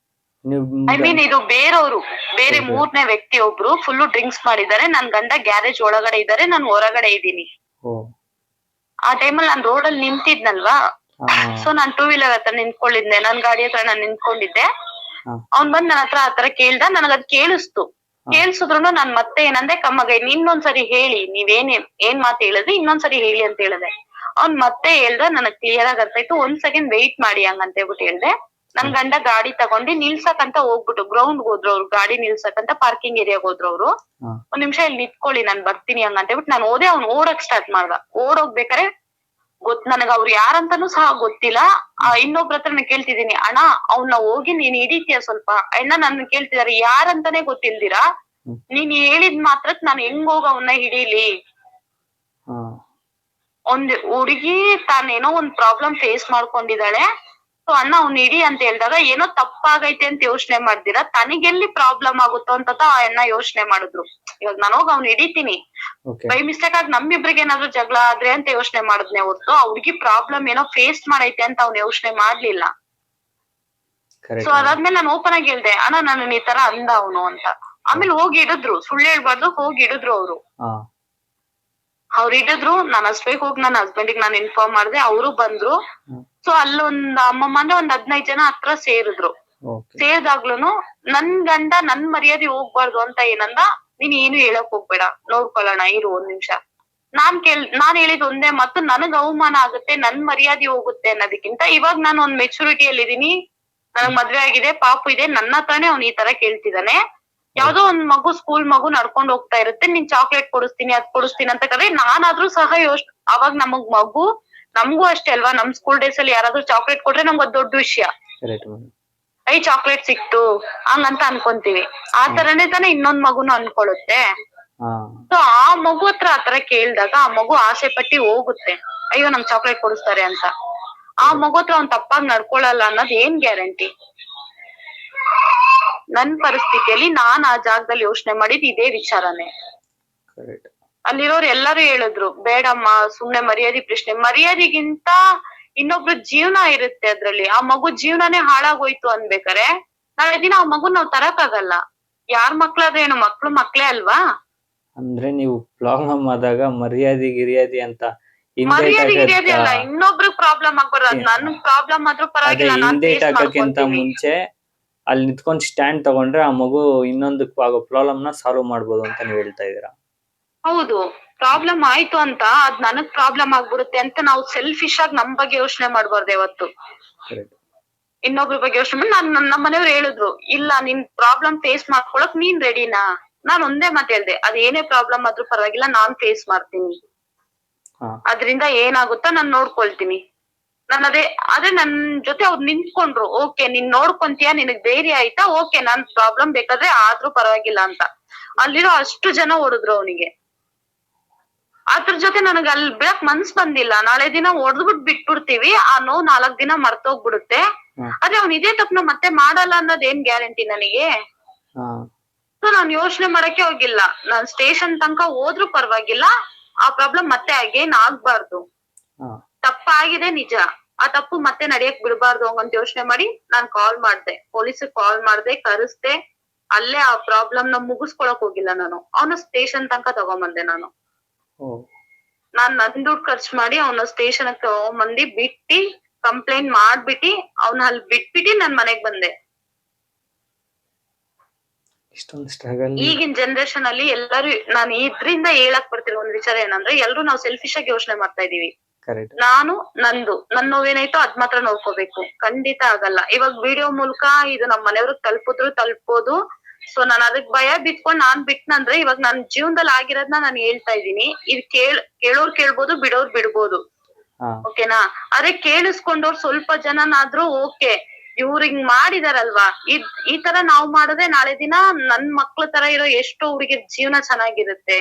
Speaker 2: ಐ ಮೀನ್ ಇದು ಬೇರೆಯವರು, ಬೇರೆ 3ನೇ ವ್ಯಕ್ತಿ ಒಬ್ರು ಫುಲ್ಲು ಡ್ರಿಂಕ್ಸ್ ಮಾಡಿದ್ದಾರೆ. ನನ್ ಗಂಡ ಗ್ಯಾರೇಜ್ ಒಳಗಡೆ ಇದ್ದಾರೆ, ನಾನ್ ಹೊರಗಡೆ ಇದ್ದೀನಿ. ಆ ಟೈಮಲ್ಲಿ ನಾನ್ ರೋಡಲ್ಲಿ ನಿಂತಿದ್ನಲ್ವಾ, ಸೊ ನಾನ್ 2 ವೀಲರ್ ಹತ್ರ ನಿಂತ್ಕೊಂಡಿದ್ದೆ, ನನ್ ಗಾಡಿ ಹತ್ರ ನಾನ್ ನಿಂತ್ಕೊಂಡಿದ್ದೆ. ಅವ್ನ್ ಬಂದ್ ನನ್ನ ಹತ್ರ ಆತರ ಕೇಳ್ದ, ನನಗದ್ ಕೇಳಿಸಿದ್ರು ನಾನ್ ಮತ್ತೆ ಏನಂದೆ, ಕಮ್ಮಗ ಇನ್ನೊಂದ್ಸರಿ ಹೇಳಿ, ಏನ್ ಮಾತು ಹೇಳಿದ್ರಿ ಇನ್ನೊಂದ್ಸರಿ ಹೇಳಿ ಅಂತ ಹೇಳಿದೆ. ಅವ್ನ್ ಮತ್ತೆ ಹೇಳ್ದ, ನನಗ್ ಕ್ಲಿಯರ್ ಆಗಿ ಅರ್ಥ ಆಯ್ತು, 1 ಸೆಕೆಂಡ್ ವೆಯ್ಟ್ ಮಾಡಿ ಹಂಗಂತ ಹೇಳ್ಬಿಟ್ಟು ಹೇಳ್ದೆ. ನನ್ ಗಂಡ ಗಾಡಿ ತಗೊಂಡು ನಿಲ್ಸಕ್ಕಂತ ಹೋಗ್ಬಿಟ್ಟು ಗ್ರೌಂಡ್ ಹೋದ್ರು ಅವ್ರು, ಗಾಡಿ ನಿಲ್ಸಕ್ಕಂತ ಪಾರ್ಕಿಂಗ್ ಏರಿಯಾಗ ಹೋದ್ರು ಅವ್ರು. 1 ನಿಮಿಷ ಇಲ್ಲಿ ನಿಂತ್ಕೊಳ್ಳಿ ನಾನ್ ಬರ್ತೀನಿ ಹಂಗಂತ ಹೇಳ್ಬಿಟ್ಟು ನಾನು ಹೋದೆ. ಅವ್ನು ಓಡಕ್ ಸ್ಟಾರ್ಟ್ ಮಾಡ್ದ. ಓಡೋಗ್ಬೇಕಾರೆ ನನಗ ಅವ್ರು ಯಾರಂತಾನೂ ಸಹ ಗೊತ್ತಿಲ್ಲ. ಇನ್ನೊಬ್ರ ಹತ್ರ ಕೇಳ್ತಿದೀನಿ, ಅಣ್ಣ ಅವ್ನ ಹೋಗಿ ನೀನ್ ಹಿಡಿತೀಯ ಸ್ವಲ್ಪ, ಅಣ್ಣ ನನ್ನ ಕೇಳ್ತಿದಾರೆ ಯಾರಂತಾನೆ ಗೊತ್ತಿಲ್ದಿರಾ ನೀನ್ ಹೇಳಿದ್ ಮಾತ್ರಕ್ ನಾನ್ ಹೆಂಗ್ ಹೋಗ ಅವನ್ನ ಹಿಡೀಲಿ. ಒಂದ್ ಹುಡುಗಿ ತಾನೇನೋ ಒಂದ್ ಪ್ರಾಬ್ಲಮ್ ಫೇಸ್ ಮಾಡ್ಕೊಂಡಿದ್ದಾಳೆ, ಸೊ ಅಣ್ಣ ಅವ್ನ್ ಹಿಡಿ ಅಂತ ಹೇಳ್ದಾಗ ಏನೋ ತಪ್ಪಾಗೈತೆ ಅಂತ ಯೋಚನೆ ಮಾಡ್ದಿರಾ ತನಗೆಲ್ಲಿ ಪ್ರಾಬ್ಲಮ್ ಆಗುತ್ತೋ ಅಂತ ಆ ಅಣ್ಣ ಯೋಚನೆ ಮಾಡಿದ್ರು. ಇವಾಗ ನಾನು ಹೋಗಿ ಅವ್ನ್ ಹಿಡಿತೀನಿ, ಬೈ ಮಿಸ್ಟೇಕ್ ಆಗಿ ನಮ್ಮಿಬ್ರಿಗೆ ಏನಾದ್ರು ಜಗಳ ಆದ್ರೆ ಅಂತ ಯೋಚನೆ ಮಾಡಿದ್ನೆ ಹೊರ್ತು ಆ ಹುಡ್ಗಿ ಪ್ರಾಬ್ಲಮ್ ಏನೋ ಫೇಸ್ ಮಾಡೈತೆ ಅಂತ ಅವ್ನ್ ಯೋಚನೆ ಮಾಡ್ಲಿಲ್ಲ. ಸೊ ಅದಾದ್ಮೇಲೆ ನಾನು ಓಪನ್ ಆಗಿ ಹೇಳ್ದೆ, ಅಣ್ಣ ನನ್ನ ಈ ತರ ಅಂದ ಅವನು ಅಂತ. ಆಮೇಲೆ ಹೋಗಿ ಹಿಡಿದ್ರು, ಸುಳ್ಳು ಹೇಳ್ಬಾರ್ದು, ಹೋಗಿ ಹಿಡಿದ್ರು ಅವ್ರು ಹಿಡಿದ್ರು. ನಾನ್ ಅಷ್ಟೇ ಹೋಗಿ ನನ್ನ ಹಸ್ಬೆಂಡಿಗೆ ನಾನು ಇನ್ಫಾರ್ಮ್ ಮಾಡ್ದೆ, ಅವರು ಬಂದ್ರು. ಸೊ ಅಲ್ಲೊಂದ್ ಅಮ್ಮಮ್ಮ ಅಂದ್ರೆ ಒಂದ್ 15 ಜನ ಹತ್ರ ಸೇರಿದ್ರು. ಸೇರ್ದಾಗ್ಲೂನು ನನ್ ಗಂಡ ನನ್ ಮರ್ಯಾದೆ ಹೋಗ್ಬಾರ್ದು ಅಂತ ಏನಂದ, ನೀನ್ ಏನು ಹೇಳಕ್ ಹೋಗ್ಬೇಡ, ನೋಡ್ಕೊಳ್ಳೋಣ ಇರು ಒಂದ್ ನಿಮಿಷ. ನಾನ್ ಹೇಳಿದ್ ಒಂದೇ ಮಾತು, ನನಗ್ ಅವಮಾನ ಆಗುತ್ತೆ, ನನ್ ಮರ್ಯಾದೆ ಹೋಗುತ್ತೆ ಅನ್ನೋದಕ್ಕಿಂತ ಇವಾಗ ನಾನು ಒಂದ್ ಮೆಚುರಿಟಿಯಲ್ಲಿ ಇದೀನಿ, ನನಗ್ ಮದ್ವೆ ಆಗಿದೆ, ಪಾಪು ಇದೆ, ನನ್ನ ಹತ್ರನೇ ಅವ್ನ್ ಈ ತರ ಕೇಳ್ತಿದಾನೆ. ಯಾವ್ದೋ ಒಂದ್ ಮಗು ಸ್ಕೂಲ್ ಮಗು ನಡ್ಕೊಂಡ್ ಹೋಗ್ತಾ ಇರುತ್ತೆ, ನೀನ್ ಚಾಕ್ಲೇಟ್ ಕೊಡಿಸ್ತೀನಿ ಅದ್ ಕೊಡಿಸ್ತೀನಿ ಅಂತ ಕದ್ರೆ ನಾನಾದ್ರೂ ಸಹ ಅವಾಗ ನಮಗೂ ಅಷ್ಟೇ ಅಲ್ವಾ, ನಮ್ ಸ್ಕೂಲ್ ಡೇಸ್ ಅಲ್ಲಿ ಯಾರಾದ್ರೂ ಚಾಕ್ಲೇಟ್ ಕೊಟ್ರೆ ನಮ್ಗ್ ಅದ್ ದೊಡ್ಡ ವಿಷಯ, ಚಾಕ್ಲೇಟ್ ಸಿಕ್ತು ಹಂಗಂತ ಅನ್ಕೊಂತೀವಿ. ಆ ತರನೇ ತಾನೇ ಇನ್ನೊಂದ್ ಮಗುನು ಅನ್ಕೊಳ್ಳುತ್ತೆ. ಸೊ ಆ ಮಗು ಹತ್ರ ಆತರ ಕೇಳ್ದಾಗ ಆ ಮಗು ಆಸೆ ಪಟ್ಟಿ ಹೋಗುತ್ತೆ, ಅಯ್ಯೋ ನಮ್ ಚಾಕ್ಲೇಟ್ ಕೊಡಿಸ್ತಾರೆ ಅಂತ. ಆ ಮಗು ಹತ್ರ ಅವ್ನ್ ತಪ್ಪಾಗಿ ನಡ್ಕೊಳಲ್ಲ ಅನ್ನೋದ್ ಏನ್ ಗ್ಯಾರಂಟಿ? ನನ್ ಪರಿಸ್ಥಿತಿಯಲ್ಲಿ ನಾನ್ ಆ ಜಾಗದಲ್ಲಿ ಯೋಚನೆ ಮಾಡಿದ್ ಇದೇ ವಿಚಾರನೇ. ಅಲ್ಲಿರೋರು ಎಲ್ಲರೂ ಹೇಳಿದ್ರು, ಬೇಡಮ್ಮ ಸುಮ್ನೆ ಮರ್ಯಾದೆ ಪ್ರಶ್ನೆ, ಮರ್ಯಾದೆಗಿಂತ ಇನ್ನೊಬ್ರು ಜೀವನ ಇರುತ್ತೆ ಅದ್ರಲ್ಲಿ. ಆ ಮಗು ಜೀವನನೇ ಹಾಳಾಗೋಯ್ತು ಅನ್ಬೇಕಾರೆ ನಾಳೆ ದಿನ ಆ ಮಗು ನಾವ್ ತರಕಾಗಲ್ಲ. ಯಾರ್ ಮಕ್ಳಾದ್ರೆ ಏನು, ಮಕ್ಳೇ ಅಲ್ವಾ?
Speaker 1: ಅಂದ್ರೆ ನೀವು ಪ್ರಾಬ್ಲಮ್ ಆದಾಗ ಮರ್ಯಾದೆ ಗಿರ್ಯಾದಿ ಅಂತ
Speaker 2: ಮರ್ಯಾದೆ ಅಲ್ಲ, ಇನ್ನೊಬ್ರು ಪ್ರಾಬ್ಲಮ್ ಆಗ್ಬಾರ್ದು. ನನ್ ಪ್ರಾಬ್ಲಮ್ ಆದ್ರೂ ಪರವಾಗಿಲ್ಲ, ನಾನ್ ಫೇಸ್ ಮಾಡ್ಕೊಂತೀನಿ.
Speaker 1: ಮುಂಚೆ ಅಲ್ಲಿ ನಿಂತ್ಕೊಂಡ್ ಸ್ಟ್ಯಾಂಡ್ ತಗೊಂಡ್ರೆ ಆ ಮಗು ಇನ್ನೊಂದಕ್ಕೆ ಆಗೋ ಪ್ರಾಬ್ಲಮ್ ನ ಸಾಲ್ವ್ ಮಾಡ್ಬೋದು ಅಂತ ನೀವ್ ಹೇಳ್ತಾ ಇದೀರಾ.
Speaker 2: ಹೌದು, ಪ್ರಾಬ್ಲಮ್ ಆಯ್ತು ಅಂತ ಅದ್ ನನಗ್ ಪ್ರಾಬ್ಲಮ್ ಆಗ್ಬಿಡುತ್ತೆ ಅಂತ ನಾವು ಸೆಲ್ಫಿಶ್ ಆಗಿ ನಮ್ ಬಗ್ಗೆ ಯೋಚನೆ ಮಾಡ್ಬಾರ್ದು ಯಾವತ್ತು. ಇನ್ನೊಬ್ರ ಬಗ್ಗೆ ಯೋಚನೆ ಮಾಡಿ ನಮ್ಮ ಮನೆಯವ್ರು ಹೇಳಿದ್ರು, ಇಲ್ಲ ನಿನ್ ಪ್ರಾಬ್ಲಮ್ ಫೇಸ್ ಮಾಡ್ಕೊಳಕ್ ನೀನ್ ರೆಡಿನಾ? ನಾನ್ ಒಂದೇ ಮಾತು ಹೇಳ್ದೆ, ಅದ್ ಏನೇ ಪ್ರಾಬ್ಲಮ್ ಆದ್ರೂ ಪರವಾಗಿಲ್ಲ, ನಾನ್ ಫೇಸ್ ಮಾಡ್ತೀನಿ, ಅದ್ರಿಂದ ಏನಾಗುತ್ತೋ ನಾನ್ ನೋಡ್ಕೊಳ್ತೀನಿ. ಅದೇ ನನ್ ಜೊತೆ ಅವ್ರು ನಿಂತ್ಕೊಂಡ್ರು, ಓಕೆ ನೀನ್ ನೋಡ್ಕೊಂತೀಯ, ನಿನಗ್ ಧೈರ್ಯ ಆಯ್ತಾ, ಓಕೆ ನಾನ್ ಪ್ರಾಬ್ಲಮ್ ಬೇಕಾದ್ರೆ ಆದ್ರೂ ಪರವಾಗಿಲ್ಲ ಅಂತ. ಅಲ್ಲಿರೋ ಅಷ್ಟು ಜನ ಹೊಡೆದ್ರು ಅವನಿಗೆ. ಅದ್ರ ಜೊತೆ ನನಗ್ ಅಲ್ಲಿ ಬಿಡಕ್ ಮನ್ಸ್ ಬಂದಿಲ್ಲ. ನಾಳೆ ದಿನ ಹೊಡೆದ್ಬಿಟ್ಟು ಬಿಟ್ಬಿಡ್ತೀವಿ, ಆ ನೋವು 4 ದಿನ ಮರ್ತೋಗ್ಬಿಡುತ್ತೆ. ಆದ್ರೆ ಅವ್ನ್ ಇದೇ ತಪ್ಪನ ಮತ್ತೆ ಮಾಡಲ್ಲ ಅನ್ನೋದ್ ಏನ್ ಗ್ಯಾರಂಟಿ ನನಗೆ? ಸೊ ನಾನ್ ಯೋಚನೆ ಮಾಡಕ್ಕೆ ಹೋಗಿಲ್ಲ. ನಾನ್ ಸ್ಟೇಷನ್ ತನಕ ಹೋದ್ರೂ ಪರವಾಗಿಲ್ಲ, ಆ ಪ್ರಾಬ್ಲಮ್ ಮತ್ತೆ ಅಗೇನ್ ಆಗ್ಬಾರ್ದು. ತಪ್ಪಾಗಿದೆ ನಿಜ, ಆ ತಪ್ಪು ಮತ್ತೆ ನಡೆಯಕ್ ಬಿಡ್ಬಾರ್ದು ಹಂಗಂತ ಯೋಚನೆ ಮಾಡಿ ನಾನ್ ಕಾಲ್ ಮಾಡ್ದೆ, ಪೊಲೀಸಿಗೆ ಕಾಲ್ ಮಾಡ್ದೆ, ಕರೆಸ್ದೆ. ಅಲ್ಲೇ ಆ ಪ್ರಾಬ್ಲಮ್ ನ ಮುಗಿಸ್ಕೊಳಕ್ ಹೋಗಿಲ್ಲ ನಾನು, ಅವನ ಸ್ಟೇಷನ್ ತನಕ ತಗೊಂಬಂದೆ ನಾನು. ನಾನ್ ನನ್ ದುಡ್ಡು ಖರ್ಚು ಮಾಡಿ ಅವನ ಸ್ಟೇಷನ್ ತಗೊಂಬಂದಿ ಬಿಟ್ಟಿ, ಕಂಪ್ಲೇಂಟ್ ಮಾಡ್ಬಿಟ್ಟಿ, ಅವ್ನ ಅಲ್ಲಿ ಬಿಟ್ಬಿಟ್ಟಿ ನನ್ ಮನೆಗ್ ಬಂದೆ. ಈಗಿನ ಜನರೇಷನ್ ಅಲ್ಲಿ ಎಲ್ಲರೂ, ನಾನು ಇದ್ರಿಂದ ಹೇಳಕ್ ಬರ್ತಿರೋ ಒಂದ್ ವಿಚಾರ ಏನಂದ್ರೆ, ಎಲ್ರು ನಾವು ಸೆಲ್ಫಿಶ್ ಆಗಿ ಯೋಚನೆ ಮಾಡ್ತಾ ಇದೀವಿ. ನಾನು ನನ್ ನೋವೇನಾಯ್ತೋ ಅದ್ ಮಾತ್ರ ನೋಡ್ಕೋಬೇಕು, ಖಂಡಿತ ಆಗಲ್ಲ. ಇವಾಗ ವಿಡಿಯೋ ಮೂಲಕ ಇದು ನಮ್ ಮನೆಯವ್ರಿಗೆ ತಲುಪೋದು. ಸೊ ನಾನ್ ಅದಕ್ ಭಯ ಬಿತ್ಕೊಂಡ್ ನಾನ್ ಬಿಟ್ನಂದ್ರೆ ಇವಾಗ ನನ್ ಜೀವನದಲ್ಲಿ ಆಗಿರೋದ್ನ ನಾನು ಹೇಳ್ತಾ ಇದೀನಿ. ಇದು ಕೇಳೋರ್ ಕೇಳ್ಬೋದು, ಬಿಡೋರ್ ಬಿಡ್ಬೋದು, ಓಕೆನಾ? ಅದೇ ಕೇಳಿಸ್ಕೊಂಡವ್ರು ಸ್ವಲ್ಪ ಜನನಾದ್ರೂ ಓಕೆ, ಇವ್ರು ಹಿಂಗ್ ಮಾಡಿದಾರಲ್ವಾ, ಈ ತರ ನಾವ್ ಮಾಡಿದ್ರೆ ನಾಳೆ ದಿನ ನನ್ ಮಕ್ಳ ತರ ಇರೋ ಎಷ್ಟೋ ಹುಡುಗಿರ್ ಜೀವನ ಚೆನ್ನಾಗಿರುತ್ತೆ.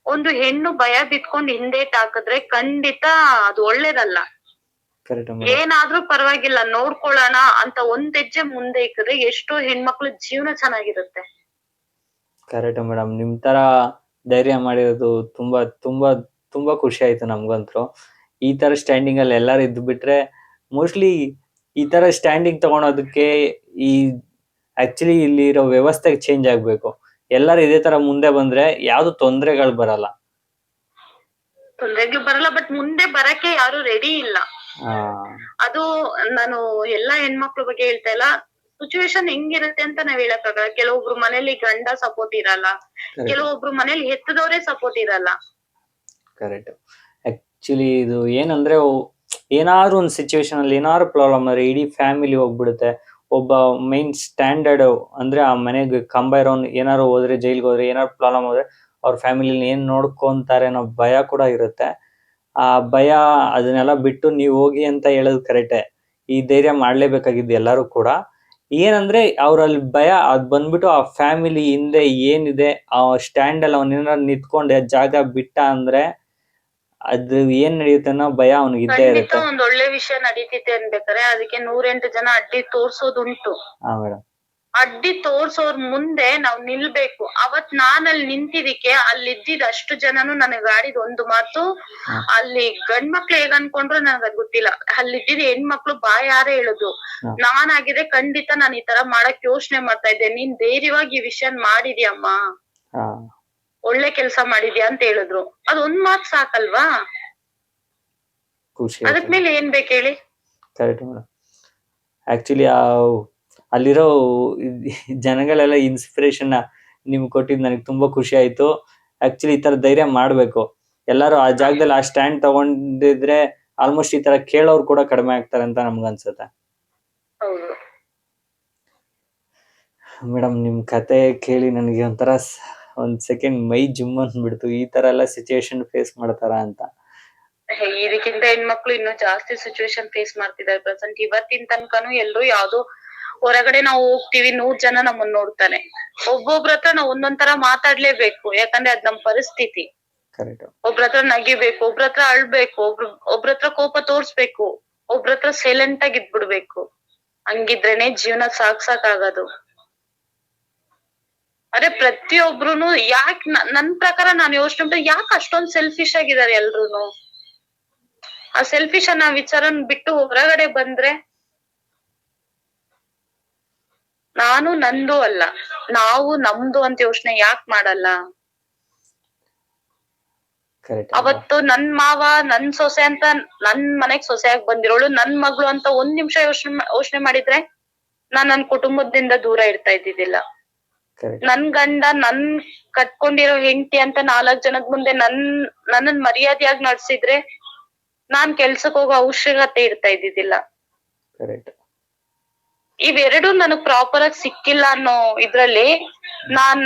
Speaker 2: ಒಂದು ಹೆಣ್ಣು ಭಯ ಬಿತ್ಕೊಂಡ್ ಹಿಂದೇಟ್ ಹಾಕಿದ್ರೆ ಖಂಡಿತ ಅದು ಒಳ್ಳೇದಲ್ಲ. ಏನಾದ್ರೂ ಪರವಾಗಿಲ್ಲ ನೋಡ್ಕೊಳ್ಳೋಣ ಅಂತ ಒಂದ್ ಹೆಜ್ಜೆ ಮುಂದೆ ಇಕ್ಕಿದ್ರೆ ಎಷ್ಟೋ ಹೆಣ್ಮಕ್ಳ ಜೀವನ ಚೆನ್ನಾಗಿರುತ್ತೆ.
Speaker 1: ಕರೆಕ್ಟ್ ಮೇಡಮ್, ನಿಮ್ ತರ ಧೈರ್ಯ ಮಾಡಿರೋದು ತುಂಬಾ ತುಂಬಾ ತುಂಬಾ ಖುಷಿ ಆಯ್ತು ನಮ್ಗಂತೂ. ಈ ತರ ಸ್ಟ್ಯಾಂಡಿಂಗ್ ಅಲ್ಲಿ ಎಲ್ಲಾರು ಇದ್ದು ಬಿಟ್ರೆ, ಮೋಸ್ಟ್ಲಿ ಈ ತರ ಸ್ಟ್ಯಾಂಡಿಂಗ್ ತಗೊಳೋದಕ್ಕೆ ಈ ಆಕ್ಚುಲಿ ಇಲ್ಲಿ ಇರೋ ವ್ಯವಸ್ಥೆ ಚೇಂಜ್ ಆಗ್ಬೇಕು. ಎಲ್ಲಾರು ಇದೇ ತರ ಮುಂದೆ ಬಂದ್ರೆ ಯಾವ್ದು ತೊಂದರೆಗಳು ಬರಲ್ಲ.
Speaker 2: ಬಟ್ ಮುಂದೆ ಬರಕ್ಕೆ ಯಾರು ರೆಡಿ ಇಲ್ಲ. ಅದು ನಾನು ಎಲ್ಲಾ ಹೆಣ್ಮಕ್ಳ ಬಗ್ಗೆ ಹೇಳ್ತಾ ಇಲ್ಲ, ಸಿಚುವೇಶನ್ ಹೆಂಗಿರುತ್ತೆ ಅಂತ ನಾವ್ ಹೇಳಕ್ಕಾಗಲ್ಲ. ಕೆಲವೊಬ್ರು ಮನೇಲಿ ಗಂಡ ಸಪೋರ್ಟ್ ಇರಲ್ಲ, ಕೆಲವೊಬ್ರು ಮನೇಲಿ ಹೆತ್ತದವರೇ ಸಪೋರ್ಟ್ ಇರಲ್ಲ. ಕರೆಕ್ಟ್.
Speaker 1: ಆಕ್ಚುಲಿ ಇದು ಏನಂದ್ರೆ, ಏನಾದ್ರು ಒಂದು ಸಿಚುವೇಶನ್ ಅಲ್ಲಿ ಏನಾದ್ರು ಪ್ರಾಬ್ಲಮ್ ಆದ್ರೆ ಇಡೀ ಫ್ಯಾಮಿಲಿ ಹೋಗ್ಬಿಡುತ್ತೆ. ಒಬ್ಬ ಮೈನ್ ಸ್ಟ್ಯಾಂಡರ್ಡ್ ಅಂದ್ರೆ ಆ ಮನೆಗೆ ಕಂಬ ಇರೋನ್ ಏನಾರು ಹೋದ್ರೆ, ಜೈಲ್ಗೆ ಹೋದ್ರೆ, ಏನಾದ್ರು ಪ್ರಾಬ್ಲಮ್ ಹೋದ್ರೆ ಅವ್ರ ಫ್ಯಾಮಿಲಿ ಏನ್ ನೋಡ್ಕೊಂತಾರೆ ಅನ್ನೋ ಭಯ ಕೂಡ ಇರುತ್ತೆ. ಆ ಭಯ ಅದನ್ನೆಲ್ಲ ಬಿಟ್ಟು ನೀವು ಹೋಗಿ ಅಂತ ಹೇಳೋದು ಕರೆಕ್ಟೇ. ಈ ಧೈರ್ಯ ಮಾಡ್ಲೇಬೇಕಾಗಿದ್ದು ಎಲ್ಲರೂ ಕೂಡ. ಏನಂದ್ರೆ ಅವ್ರಲ್ಲಿ ಭಯ ಅದ್ ಬಂದ್ಬಿಟ್ಟು ಆ ಫ್ಯಾಮಿಲಿ ಹಿಂದೆ ಏನಿದೆ ಆ ಸ್ಟ್ಯಾಂಡ್ ಅಲ್ಲಿ ಅವನೇನಾದ್ರು ನಿಂತ್ಕೊಂಡೆ ಜಾಗ ಬಿಟ್ಟ ಅಂದ್ರೆ ಅದು ಏನ್ ನಡೆಯುತ್ತೆ ಅನ್ನೋ ಭಯ ಅವ್ನಿಗೆ ಇದ್ದೇ
Speaker 2: ಖಂಡಿತ
Speaker 1: ಇರುತ್ತೆ.
Speaker 2: ಒಂದ್ ಒಳ್ಳೆ ವಿಷಯ ನಡೀತಿದೆ ಅನ್ಬೇಕಾರೆ ಅದಕ್ಕೆ 108 ಜನ ಅಡ್ಡಿ ತೋರ್ಸೋದುಂಟು.
Speaker 1: ಹಾ ಮೇಡಮ್.
Speaker 2: ಅಡ್ಡಿ ತೋರ್ಸೋರ್ ಮುಂದೆ ನಾವ್ ನಿಲ್ಬೇಕು. ಅವತ್ ನಾನ್ ಅಲ್ಲಿ ನಿಂತಿದಿಕ್ಕೆ ಅಲ್ಲಿ ಇದ್ದಿದ್ ಅಷ್ಟು ಜನನು ನನಗ್ ಆಡಿದ್ ಒಂದು ಮಾತು, ಅಲ್ಲಿ ಗಂಡ್ ಮಕ್ಳು ಹೇಗ್ ಅನ್ಕೊಂಡ್ರು ನನಗ್ ಅದ್ ಗೊತ್ತಿಲ್ಲ, ಅಲ್ಲಿ ಇದ್ದಿದ್ ಹೆಣ್ಮಕ್ಳು ಬಾಯಾರೆ ಹೇಳುದು, ನಾನಾಗಿದೆ ಖಂಡಿತ ನಾನ್ ಈ ತರ ಮಾಡಕ್ ಯೋಚನೆ ಮಾಡ್ತಾ ಇದ್ದೆ, ನೀನ್ ಧೈರ್ಯವಾಗಿ ಈ ವಿಷಯ ಮಾಡಿದ್ಯಮ್ಮ, ಒಳ್ಳೆ ಕೆಲ್ಸ ಮಾಡಿದ್ಯಾ ಅಂತ ಹೇಳಿದ್ರು. ಅದೊಂದ್ ಮಾತ್ ಸಾಕಲ್ವಾ?
Speaker 1: ಖುಷಿ
Speaker 2: ಅದಕ್ ಮೇಲೆ ಏನ್ ಬೇಕು ಹೇಳಿ?
Speaker 1: Correct madam. ಆಕ್ಚುಲಿ ಅಲ್ಲಿರೋ ಜನಗಳೆಲ್ಲ ಇನ್ಸ್ಪಿರೇಷನ್ ನಿಮ್ಗೆ ಕೊಟ್ಟಿದ್ ನನಗೆ ತುಂಬಾ ಖುಷಿ ಆಯ್ತು. ಆಕ್ಚುಲಿ ಈ ತರ ಧೈರ್ಯ ಮಾಡ್ಬೇಕು ಎಲ್ಲಾರು. ಆ ಜಾಗದಲ್ಲಿ ಆ ಸ್ಟ್ಯಾಂಡ್ ತಗೊಂಡಿದ್ರೆ ಆಲ್ಮೋಸ್ಟ್ ಈ ತರ ಕೇಳೋರು ಕೂಡ ಕಡಿಮೆ ಆಗ್ತಾರೆ ಅಂತ ನಮ್ಗನ್ಸುತ್ತೆ. ಮೇಡಮ್ ನಿಮ್ ಕತೆ ಕೇಳಿ ನನಗೆ ಒಂಥರ ಒಂದ್ ಸೆಕೆಂಡ್ ಮೈ ಜುಮ್ ಅಂದ್ಬಿಡ್ತು. ಈ ತರ ಎಲ್ಲ ಸಿಚುವೇಶನ್ ಫೇಸ್ ಮಾಡ್ತಾರ ಅಂತ.
Speaker 2: ಇದಕ್ಕಿಂತ ಹೆಣ್ಮಕ್ಳು ಇನ್ನೂ ಜಾಸ್ತಿ ಸಿಚುವೇಶನ್ ಫೇಸ್ ಮಾಡ್ತಿದ್ದಾರೆ ಪ್ರೆಸೆಂಟ್. ಇವತ್ತಿನ ತನಕನು ಎಲ್ರು ಯಾವ್ದೋ ಹೊರಗಡೆ ನಾವು ಹೋಗ್ತೀವಿ, 100 ಜನ ನಮ್ಮನ್ನ ನೋಡ್ತಾನೆ. ಒಬ್ಬೊಬ್ರ ಹತ್ರ ನಾವ್ ಒಂದೊಂದ್ ತರ ಮಾತಾಡ್ಲೇಬೇಕು, ಯಾಕಂದ್ರೆ ಅದ್ ನಮ್ ಪರಿಸ್ಥಿತಿ. ಒಬ್ರ ಹತ್ರ ನಗಿಬೇಕು, ಒಬ್ರ ಹತ್ರ ಅಳ್ಬೇಕು, ಒಬ್ರ ಹತ್ರ ಕೋಪ ತೋರ್ಸ್ಬೇಕು, ಒಬ್ರ ಹತ್ರ ಸೈಲೆಂಟ್ ಆಗಿ ಇದ್ಬಿಡ್ಬೇಕು. ಹಂಗಿದ್ರೇನೆ ಜೀವನ ಸಾಕಾಗೋದು. ಅದೇ ಪ್ರತಿಯೊಬ್ರುನು ಯಾಕ್ ನನ್ ಪ್ರಕಾರ ನಾನ್ ಯೋಚನೆ ಮಾಡಿದ್ರೆ ಯಾಕೆ ಅಷ್ಟೊಂದ್ ಸೆಲ್ಫಿಶ್ ಆಗಿದ್ದಾರೆ ಎಲ್ರುನು. ಆ ಸೆಲ್ಫಿಶ್ ಅನ್ನೋ ವಿಚಾರನ್ ಬಿಟ್ಟು ಹೊರಗಡೆ ಬಂದ್ರೆ ನಾನು ನಂದು ಅಲ್ಲ, ನಾವು ನಮ್ದು ಅಂತ ಯೋಚನೆ ಯಾಕೆ ಮಾಡಲ್ಲ? ಅವತ್ತು ನನ್ ಮಾವ ನನ್ ಸೊಸೆ ಅಂತ ನನ್ ಮನೆಗ್ ಸೊಸೆಯಾಗಿ ಬಂದಿರೋಳು ನನ್ ಮಗಳು ಅಂತ ಒಂದ್ ನಿಮಿಷ ಯೋಚನೆ ಮಾಡಿದ್ರೆ ನಾನ್ ನನ್ ಕುಟುಂಬದಿಂದ ದೂರ ಇರ್ತಾ ಇದ್ದಿದ್ದಿಲ್ಲ. ನನ್ ಗಂಡ ನನ್ ಕಟ್ಕೊಂಡಿರೋ ಹೆಂಡತಿ ಅಂತ 4 ಜನದ ಮುಂದೆ ನನ್ನನ್ ಮರ್ಯಾದೆಯಾಗಿ ನಡ್ಸಿದ್ರೆ ನಾನ್ ಕೆಲ್ಸಕ್ ಹೋಗೋ ಅವಶ್ಯಕತೆ ಇರ್ತಾ ಇದ್ದಿದ್ದಿಲ್ಲ. ಇವೆರಡು ನನಗ್ ಪ್ರಾಪರ್ ಆಗಿ ಸಿಕ್ಕಿಲ್ಲ ಅನ್ನೋ ಇದ್ರಲ್ಲಿ ನಾನ್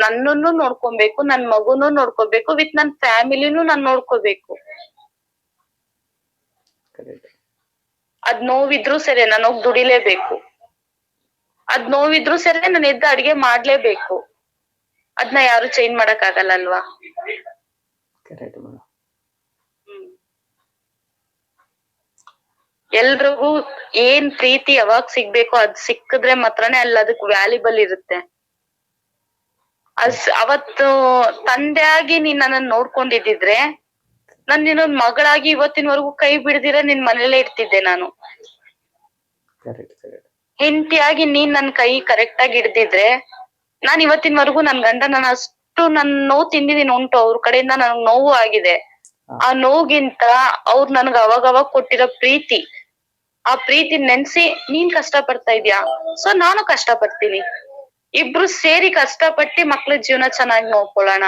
Speaker 2: ನನ್ನನ್ನು ನೋಡ್ಕೊಬೇಕು, ನನ್ ಮಗುನು ನೋಡ್ಕೋಬೇಕು, ವಿತ್ ನನ್ ಫ್ಯಾಮಿಲಿನೂ ನಾನ್ ನೋಡ್ಕೋಬೇಕು. ಅದ್ ನೋವಿದ್ರು ಸರಿ ನಾನು ಹೋಗಿ ದುಡಿಲೇಬೇಕು, ಅದ್ ನೋವಿದ್ರು ಸರಿ ನಾನು ಎದ್ದು ಅಡ್ಗೆ ಮಾಡ್ಲೇಬೇಕು. ಅದ್ನ ಯಾರು ಚೇಂಜ್ ಮಾಡಕ್ ಆಗಲ್ಲ ಅಲ್ವಾ? ಎಲ್ರಿಗೂ ಏನ್ ಪ್ರೀತಿ ಯಾವಾಗ ಸಿಗ್ಬೇಕು ಅದ್ ಸಿಕ್ಕಿದ್ರೆ ಮಾತ್ರನೇ ಅಲ್ಲಿ ಅದಕ್ ವ್ಯಾಲ್ಯೂಬಲ್ ಇರುತ್ತೆ. ಅವತ್ತು ತಂದೆಯಾಗಿ ನೀನ್ ನನ್ನನ್ ನೋಡ್ಕೊಂಡಿದ್ರೆ ನಾನ್ ನಿನ್ನೊಂದ್ ಮಗಳಾಗಿ ಇವತ್ತಿನವರೆಗೂ ಕೈ ಬಿಡದಿರ ನಿನ್ ಮನೇಲೇ ಇರ್ತಿದ್ದೆ ನಾನು. ಹೆಂಡತಿಯಾಗಿ ನೀನ್ ನನ್ ಕೈ ಕರೆಕ್ಟ್ ಆಗಿ ಹಿಡ್ದಿದ್ರೆ ನಾನ್ ಇವತ್ತಿನವರೆಗೂ ನನ್ ಗಂಡ ನಾನು ಅಷ್ಟು ನನ್ ನೋವು ತಿಂದಿದೀನಿ ಉಂಟು. ಅವ್ರ ಕಡೆಯಿಂದ ನನಗ್ ನೋವು ಆಗಿದೆ. ಆ ನೋವಿಗಿಂತ ಅವ್ರು ನನ್ಗ ಅವಾಗ ಕೊಟ್ಟಿರೋ ಪ್ರೀತಿ, ಆ ಪ್ರೀತಿ ನೆನ್ಸಿ ನೀನ್ ಕಷ್ಟ ಪಡ್ತಾ ಇದ್ಯಾ, ಸೊ ನಾನು ಕಷ್ಟ ಪಡ್ತೀನಿ. ಇಬ್ರು ಸೇರಿ ಕಷ್ಟಪಟ್ಟು ಮಕ್ಳ ಜೀವನ ಚೆನ್ನಾಗಿ ನೋಡ್ಕೊಳ್ಳೋಣ.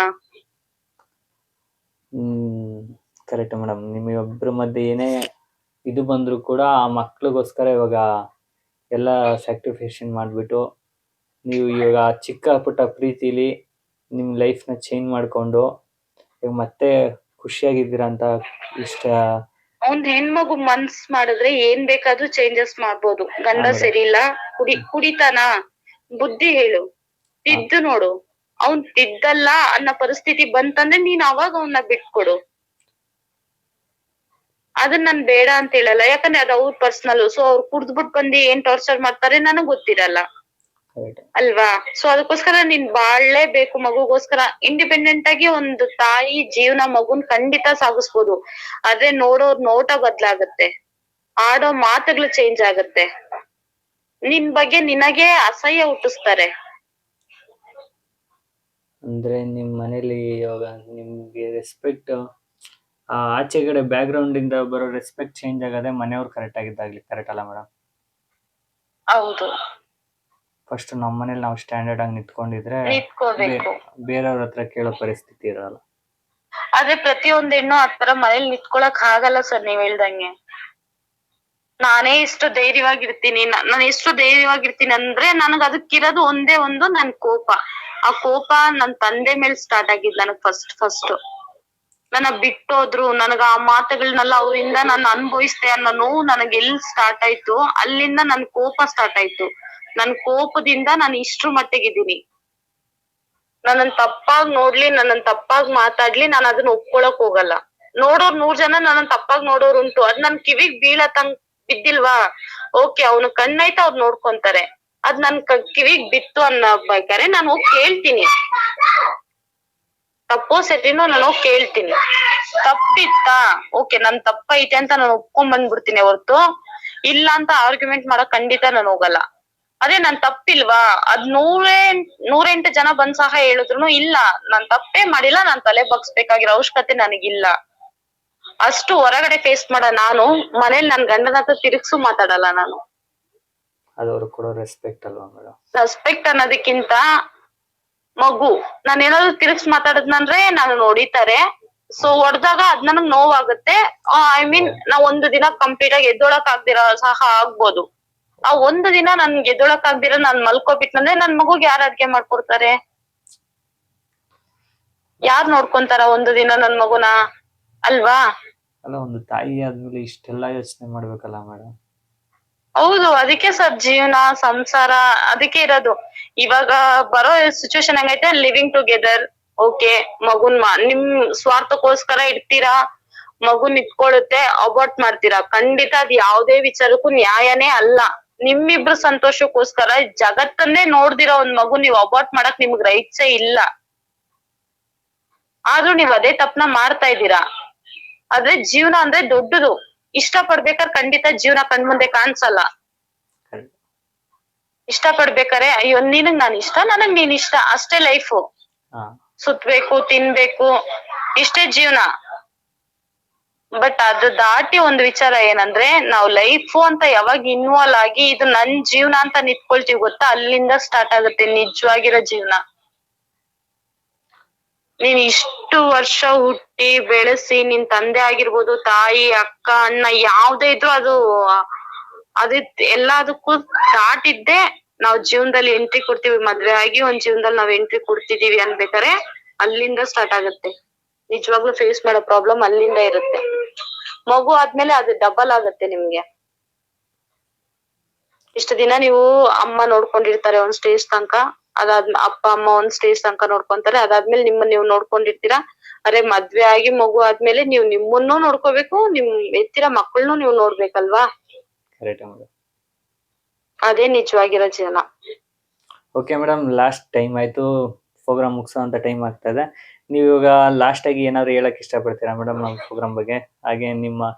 Speaker 1: Correct madam. ನಿಮಗೆ ಒಬ್ರ ಮಧ್ಯೆ ಏನೇ ಇದು ಬಂದ್ರು ಕೂಡ ಆ ಮಕ್ಳಿಗೋಸ್ಕರ ಇವಾಗ ಎಲ್ಲ ಸ್ಯಾಕ್ರಿಫಿಕೇಶನ್ ಮಾಡ್ಬಿಟ್ಟು ನೀವು ಇವಾಗ ಚಿಕ್ಕ ಪುಟ್ಟ ಪ್ರೀತಿಲಿ ನಿಮ್ ಲೈಫ್ ನ ಚೇಂಜ್ ಮಾಡ್ಕೊಂಡು ಇವಾಗ ಮತ್ತೆ ಖುಷಿಯಾಗಿದ್ದೀರಾ ಅಂತ ಇಷ್ಟ.
Speaker 2: ಒಂದ್ ಹೆಣ್ಮಗು ಮನ್ಸ್ ಮಾಡಿದ್ರೆ ಏನ್ ಬೇಕಾದ್ರೂ ಚೇಂಜಸ್ ಮಾಡ್ಬೋದು. ಗಂಡ ಸರಿ ಇಲ್ಲ, ಕುಡಿತಾನ, ಬುದ್ಧಿ ಹೇಳು, ತಿದ್ದು ನೋಡು. ಅವ್ನ್ ತಿದ್ದಲ್ಲ ಅನ್ನೋ ಪರಿಸ್ಥಿತಿ ಬಂತಂದ್ರೆ ನೀನ್ ಅವಾಗ ಅವನ್ನ ಬಿಟ್ಕೊಡು. ಅದನ್ನ ನಾನ್ ಬೇಡ ಅಂತ ಹೇಳಲ್ಲ, ಯಾಕಂದ್ರೆ ಅದು ಅವ್ರ ಪರ್ಸನಲ್. ಸೊ ಅವ್ರು ಕುಡ್ದ್ಬಿಟ್ ಬಂದು ಏನ್ ಟಾರ್ಚರ್ ಮಾಡ್ತಾರೆ ನನಗ್ ಗೊತ್ತಿರಲ್ಲ ಅಲ್ವಾ? ಸೊ ಅದಕ್ಕೋಸ್ಕರ ನೀನ್ ಬಾಳ್ಲೇಬೇಕು ಮಗುಗೋಸ್ಕರ. ಇಂಡಿಪೆಂಡೆಂಟ್ ಆಗಿ ಒಂದು ತಾಯಿ ಜೀವನ ಮಗುನ್ ಖಂಡಿತ ಸಾಗಿಸ್ಬೋದು. ಆದ್ರೆ ನೋಡೋರ್ ನೋಟ ಬದ್ಲಾಗತ್ತೆ, ಆಡೋ ಮಾತುಗಳು ಚೇಂಜ್ ಆಗತ್ತೆ, ನಿನ್ ಬಗ್ಗೆ ನಿನಗೆ ಅಸಹ್ಯ ಹುಟ್ಟಿಸ್ತಾರೆ.
Speaker 1: ಅಂದ್ರೆ ನಿಮ್ ಮನೇಲಿ ಇವಾಗ ನಿಮ್ಗೆ ರೆಸ್ಪೆಕ್ಟ್ ಆಚೆಗಡೆ ಬ್ಯಾಕ್ ಗ್ರೌಂಡ್ ಇಂದ ಬರೋ ರೆಸ್ಪೆಕ್ಟ್ ಚೇಂಜ್ ಆಗದೆ ಮನೆಯವ್ರು ಕರೆಕ್ಟ್ ಆಗಿದ್ದಾಗ್ಲಿ. ಕರೆಕ್ಟ್ ಅಲ್ಲ ಮೇಡಮ್?
Speaker 2: ಹೌದು.
Speaker 1: ಫಸ್ಟ್ ನಮ್ಮ ಮನೇಲಿ ನಾವು ಸ್ಟ್ಯಾಂಡರ್ಡ್ ಆಗಿ ನಿಂತ್ಕೊಂಡಿದ್ರೆ ಬೇರೆಯವ್ರ ಹತ್ರ ಕೇಳೋ ಪರಿಸ್ಥಿತಿ ಇರಲ್ಲ.
Speaker 2: ಆದ್ರೆ ಪ್ರತಿಯೊಂದ್ ಹೆಣ್ಣು ಆತರ ಮನೇಲಿ ನಿಂತ್ಕೊಳಕ್ ಆಗಲ್ಲ ಸರ್. ನೀವ್ ಹೇಳ್ದಂಗೆ ನಾನೇ ಇಷ್ಟು ಧೈರ್ಯವಾಗಿರ್ತೀನಿ, ನಾನು ಎಷ್ಟು ಧೈರ್ಯವಾಗಿರ್ತೀನಿ ಅಂದ್ರೆ ನನಗ್ ಅದಕ್ಕಿರೋದು ಒಂದೇ ಒಂದು ನನ್ ಕೋಪ. ಆ ಕೋಪ ನನ್ ತಂದೆ ಮೇಲೆ ಸ್ಟಾರ್ಟ್ ಆಗಿದ್ ನನಗ್ ಫಸ್ಟ್. ನನ್ನ ಬಿಟ್ಟೋದ್ರು, ನನಗ ಆ ಮಾತುಗಳನ್ನೆಲ್ಲ ಅವರಿಂದ ನಾನು ಅನುಭವಿಸ್ದೆ ಅನ್ನೋ ನೋವು ನನಗೆ ಎಲ್ಲಿ ಸ್ಟಾರ್ಟ್ ಆಯ್ತು, ಅಲ್ಲಿಂದ ನನ್ ಕೋಪ ಸ್ಟಾರ್ಟ್ ಆಯ್ತು. ನನ್ ಕೋಪದಿಂದ ನಾನು ಇಷ್ಟ್ರ ಮಟ್ಟಿಗಿದ್ದೀನಿ. ನನ್ನನ್ ತಪ್ಪಾಗ್ ನೋಡ್ಲಿ, ನನ್ನನ್ ತಪ್ಪಾಗ್ ಮಾತಾಡ್ಲಿ, ನಾನು ಅದನ್ನ ಒಪ್ಕೊಳಕ್ ಹೋಗಲ್ಲ. ನೋಡೋರ್ 100 ಜನ ನನ್ನನ್ ತಪ್ಪಾಗ್ ನೋಡೋರ್ ಉಂಟು, ಅದ್ ನನ್ ಕಿವಿಗ್ ಬೀಳತಂಗ್ ಬಿದ್ದಿಲ್ವಾ, ಓಕೆ ಅವ್ನ ಕಣ್ಣೈತೆ ಅವ್ರು ನೋಡ್ಕೊಂತಾರೆ. ಅದ್ ನನ್ ಕಿವಿಗ್ ಬಿತ್ತು ಅನ್ನಬೇಕಾರೆ ನಾನು ಹೋಗಿ ಕೇಳ್ತೀನಿ. ತಪ್ಪೋ ಸರಿನೋ ನಾನು ಹೋಗಿ ಕೇಳ್ತೀನಿ. ತಪ್ಪಿತ್ತಾ, ಓಕೆ ನನ್ ತಪ್ಪೈತೆ ಅಂತ ನಾನು ಒಪ್ಕೊಂಡ್ ಬಂದ್ಬಿಡ್ತೀನಿ ಹೊರ್ತು ಇಲ್ಲ ಅಂತ ಆರ್ಗ್ಯುಮೆಂಟ್ ಮಾಡಕ್ ಖಂಡಿತ ನಾನು ಹೋಗಲ್ಲ. ಅದೇ ನನ್ ತಪ್ಪಿಲ್ವಾ, ಅದ್ 108 ಜನ ಬಂದ್ ಸಹ ಹೇಳಿದ್ರು ಇಲ್ಲ ನಾನ್ ತಪ್ಪೇ ಮಾಡಿಲ್ಲ, ನಾನ್ ತಲೆ ಬಗ್ಸ್ಬೇಕಾಗಿರೋ ಅವಶ್ಯಕತೆ ನನಗಿಲ್ಲ. ಅಷ್ಟು ಹೊರಗಡೆ ಫೇಸ್ ಮಾಡೋ ನಾನು ಮನೇಲಿ ನನ್ ಗಂಡನ ಹತ್ರ ತಿರುಗ್ಸು ಮಾತಾಡಲ್ಲ ನಾನು.
Speaker 1: ಅದು ಅವ್ರು ಕೊಡೋ ರೆಸ್ಪೆಕ್ಟ್ ಅಲ್ವಾ ಮೇಡಮ್?
Speaker 2: ರೆಸ್ಪೆಕ್ಟ್ ಅನ್ನೋದಕ್ಕಿಂತ ಮಗು, ನಾನ್ ಏನಾದ್ರು ತಿರುಗ್ಸ್ ಮಾತಾಡದ್ನಂದ್ರೆ ನಾನು ಹೊಡಿತಾರೆ. ಸೊ ಹೊಡ್ದಾಗ ಅದ್ ನನಗ್ ನೋವಾಗುತ್ತೆ. ಐ ಮೀನ್ ನಾವ್ ಒಂದು ದಿನ ಕಂಪ್ಲೀಟ್ ಆಗಿ ಎದ್ದೊಳಕ್ ಆಗ್ದಿರ ಸಹ ಆಗ್ಬೋದು. ಆ ಒಂದು ದಿನ ನನ್ಗೆ ಎದ್ದೊಳಕ್ ಆಗ್ದಿರ ನಾನ್ ಮಲ್ಕೋಬಿಟ್ನಂದ್ರೆ ನನ್ ಮಗುಗ್ ಯಾರ್ ಅಡ್ಗೆ ಮಾಡ್ಕೊಡ್ತಾರೆ, ಯಾರ್ ನೋಡ್ಕೊಂತಾರ ಒಂದು ದಿನ ನನ್ ಮಗುನ, ಅಲ್ವಾ?
Speaker 1: ಅಲ್ಲ, ಒಂದು ತಾಯಿ ಆದ್ಮೇಲೆ ಇಷ್ಟೆಲ್ಲ ಯೋಚನೆ ಮಾಡ್ಬೇಕಲ್ಲ ಮೇಡಮ್?
Speaker 2: ಹೌದು, ಅದಕ್ಕೆ ಸರ್ ಜೀವನ ಸಂಸಾರ ಅದಕ್ಕೆ ಇರೋದು. ಇವಾಗ ಬರೋ ಸಿಚುವೇಶನ್ ಹೆಂಗೈತೆ, ಲಿವಿಂಗ್ ಟುಗೆದರ್, ಓಕೆ ಮಗುನ್ ನಿಮ್ ಸ್ವಾರ್ಥಕ್ಕೋಸ್ಕರ ಇಡ್ತೀರಾ, ಮಗುನ್ ಇಟ್ಕೊಳ್ಳುತ್ತೆ, ಅಬಾರ್ಟ್ ಮಾಡ್ತೀರಾ. ಖಂಡಿತ ಅದ್ ಯಾವ್ದೇ ವಿಚಾರಕ್ಕೂ ನ್ಯಾಯನೇ ಅಲ್ಲ. ನಿಮ್ಮಿಬ್ರು ಸಂತೋಷಕ್ಕೋಸ್ಕರ ಜಗತ್ತನ್ನೇ ನೋಡ್ದಿರೋ ಒಂದ್ ಮಗು ನೀವ್ ಅಬಾರ್ಟ್ ಮಾಡಕ್ ನಿಮ್ಗ್ ರೈಟ್ಸೇ ಇಲ್ಲ. ಆದ್ರೂ ನೀವ್ ಅದೇ ತಪ್ಪನ ಮಾಡ್ತಾ ಇದ್ದೀರಾ. ಆದ್ರೆ ಜೀವನ ಅಂದ್ರೆ ದೊಡ್ಡದು. ಇಷ್ಟ ಪಡ್ಬೇಕಾದ್ರೆ ಖಂಡಿತ ಜೀವನ ಕಣ್ಮುಂದೆ ಕಾಣ್ಸಲ್ಲ. ಇಷ್ಟ ಪಡ್ಬೇಕಾರೆ ಅಯ್ಯೋ ನಿನಗ್ ನಾನ್ ಇಷ್ಟ, ನನಗ್ ನೀನ್ ಇಷ್ಟ, ಅಷ್ಟೇ ಲೈಫು. ಸುತ್ಬೇಕು, ತಿನ್ಬೇಕು, ಇಷ್ಟೇ ಜೀವನ. ಬಟ್ ಅದು ದಾಟಿ ಒಂದ್ ವಿಚಾರ ಏನಂದ್ರೆ, ನಾವ್ ಲೈಫು ಅಂತ ಯಾವಾಗ ಇನ್ವಾಲ್ವ್ ಆಗಿ ಇದು ನನ್ ಜೀವನ ಅಂತ ನಿಂತ್ಕೊಳ್ತೀವಿ ಗೊತ್ತಾ, ಅಲ್ಲಿಂದ ಸ್ಟಾರ್ಟ್ ಆಗುತ್ತೆ ನಿಜವಾಗಿರೋ ಜೀವನ. ನೀನ್ ಇಷ್ಟು ವರ್ಷ ಹುಟ್ಟಿ ಬೆಳೆಸಿ ನಿನ್ ತಂದೆ ಆಗಿರ್ಬೋದು, ತಾಯಿ, ಅಕ್ಕ, ಅಣ್ಣ ಯಾವ್ದೇ ಇದ್ರು ಅದು ಎಲ್ಲದಕ್ಕೂ ದಾಟಿದ್ದೆ ನಾವ್ ಜೀವನದಲ್ಲಿ ಎಂಟ್ರಿ ಕೊಡ್ತೀವಿ. ಮದ್ವೆ ಆಗಿ ಒಂದ್ ಜೀವನದಲ್ಲಿ ನಾವ್ ಎಂಟ್ರಿ ಕೊಡ್ತಿದೀವಿ ಅನ್ಬೇಕಾರೆ ಅಲ್ಲಿಂದ ಸ್ಟಾರ್ಟ್ ಆಗುತ್ತೆ. ನಿಜವಾಗ್ಲೂ ಫೇಸ್ ಮಾಡೋ ಪ್ರಾಬ್ಲಮ್ ಅಲ್ಲಿಂದ ಇರುತ್ತೆ. ಮಗು ಆದ್ಮೇಲೆ ಅದು ಡಬಲ್ ಆಗುತ್ತೆ ನಿಮ್ಗೆ. ಇಷ್ಟು ದಿನ ನೀವು ಅಮ್ಮ ನೋಡ್ಕೊಂಡಿರ್ತಾರೆ ಒಂದ್ ಸ್ಟೇಜ್ ತನಕ, ಅಪ್ಪ ಅಮ್ಮ ಒಂದ್ ಸ್ಟೇಜ್ ತನಕ ನೋಡ್ಕೊಂತಾರೆ. ಅದಾದ್ಮೇಲೆ ನಿಮ್ಮನ್ನ ನೀವು ನೋಡ್ಕೊಂಡಿರ್ತೀರಾ. ಅರೆ ಮದ್ವೆ ಆಗಿ ಮಗು ಆದ್ಮೇಲೆ ನೀವು ನಿಮ್ಮನ್ನೂ ನೋಡ್ಕೋಬೇಕು, ನಿಮ್ ಎತ್ತಿರೋ ಮಕ್ಕಳನ್ನು ನೀವು ನೋಡ್ಬೇಕಲ್ವಾ? ಅದೇ ನಿಜವಾಗಿರೋ ಜೀವನ.
Speaker 1: ಓಕೆ ಮೇಡಮ್, ಲಾಸ್ಟ್ ಟೈಮ್ ಆಯ್ತು, ಪ್ರೋಗ್ರಾಮ್ ಮುಗಿಸೋ ಅಂತ ಟೈಮ್ ಆಗ್ತಾ ಇದೆ. ನೀವು ಇವಾಗ ಲಾಸ್ಟ್ ಆಗಿ ಏನಾದ್ರು ಹೇಳಕ್ ಇಷ್ಟಪಡ್ತೀರಾ ಮೇಡಮ್ ನಮ್ಮ ಪ್ರೋಗ್ರಾಮ್ ಬಗ್ಗೆ? ಹಾಗೆ ನಿಮ್ಮ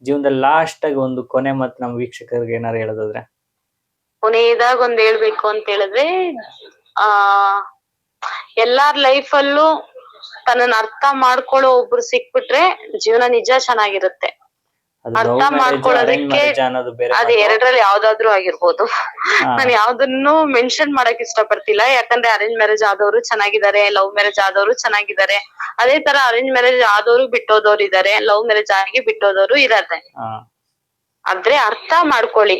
Speaker 1: ಜೀವನದಲ್ಲಿ ಲಾಸ್ಟ್ ಆಗಿ ಒಂದು ಕೊನೆ ಮತ್ತು ನಮ್ಮ ವೀಕ್ಷಕರಿಗೆ ಏನಾದ್ರು ಹೇಳೋದಾದ್ರೆ?
Speaker 2: ಕೊನೆಯದಾಗ ಒಂದ್ ಹೇಳ್ಬೇಕು ಅಂತ ಹೇಳಿದ್ರೆ, ಎಲ್ಲಾರ್ ಲೈಫಲ್ಲೂ ತನ್ನನ್ನ ಅರ್ಥ ಮಾಡ್ಕೊಳ್ಳೋ ಒಬ್ರು ಸಿಕ್ಬಿಟ್ರೆ ಜೀವನ ನಿಜ ಚೆನ್ನಾಗಿರುತ್ತೆ. ಅರ್ಥ ಮಾಡ್ಕೊಳ್ಳೋದಕ್ಕೆ ಅದು ಎರಡರಲ್ಲಿ ಯಾವ್ದಾದ್ರು ಆಗಿರ್ಬೋದು. ನಾನು ಯಾವ್ದನ್ನು ಮೆನ್ಷನ್ ಮಾಡಕ್ ಇಷ್ಟ ಪಡ್ತಿಲ್ಲ, ಯಾಕಂದ್ರೆ ಅರೇಂಜ್ ಮ್ಯಾರೇಜ್ ಆದವರು ಚೆನ್ನಾಗಿದ್ದಾರೆ, ಲವ್ ಮ್ಯಾರೇಜ್ ಆದವರು ಚೆನ್ನಾಗಿದ್ದಾರೆ. ಅದೇ ತರ ಅರೇಂಜ್ ಮ್ಯಾರೇಜ್ ಆದವರು ಬಿಟ್ಟೋದವ್ರು ಇದಾರೆ, ಲವ್ ಮ್ಯಾರೇಜ್ ಆಗಿ ಬಿಟ್ಟೋದವ್ರು ಇರತ್ತೆ. ಆದ್ರೆ ಅರ್ಥ ಮಾಡ್ಕೊಳ್ಳಿ.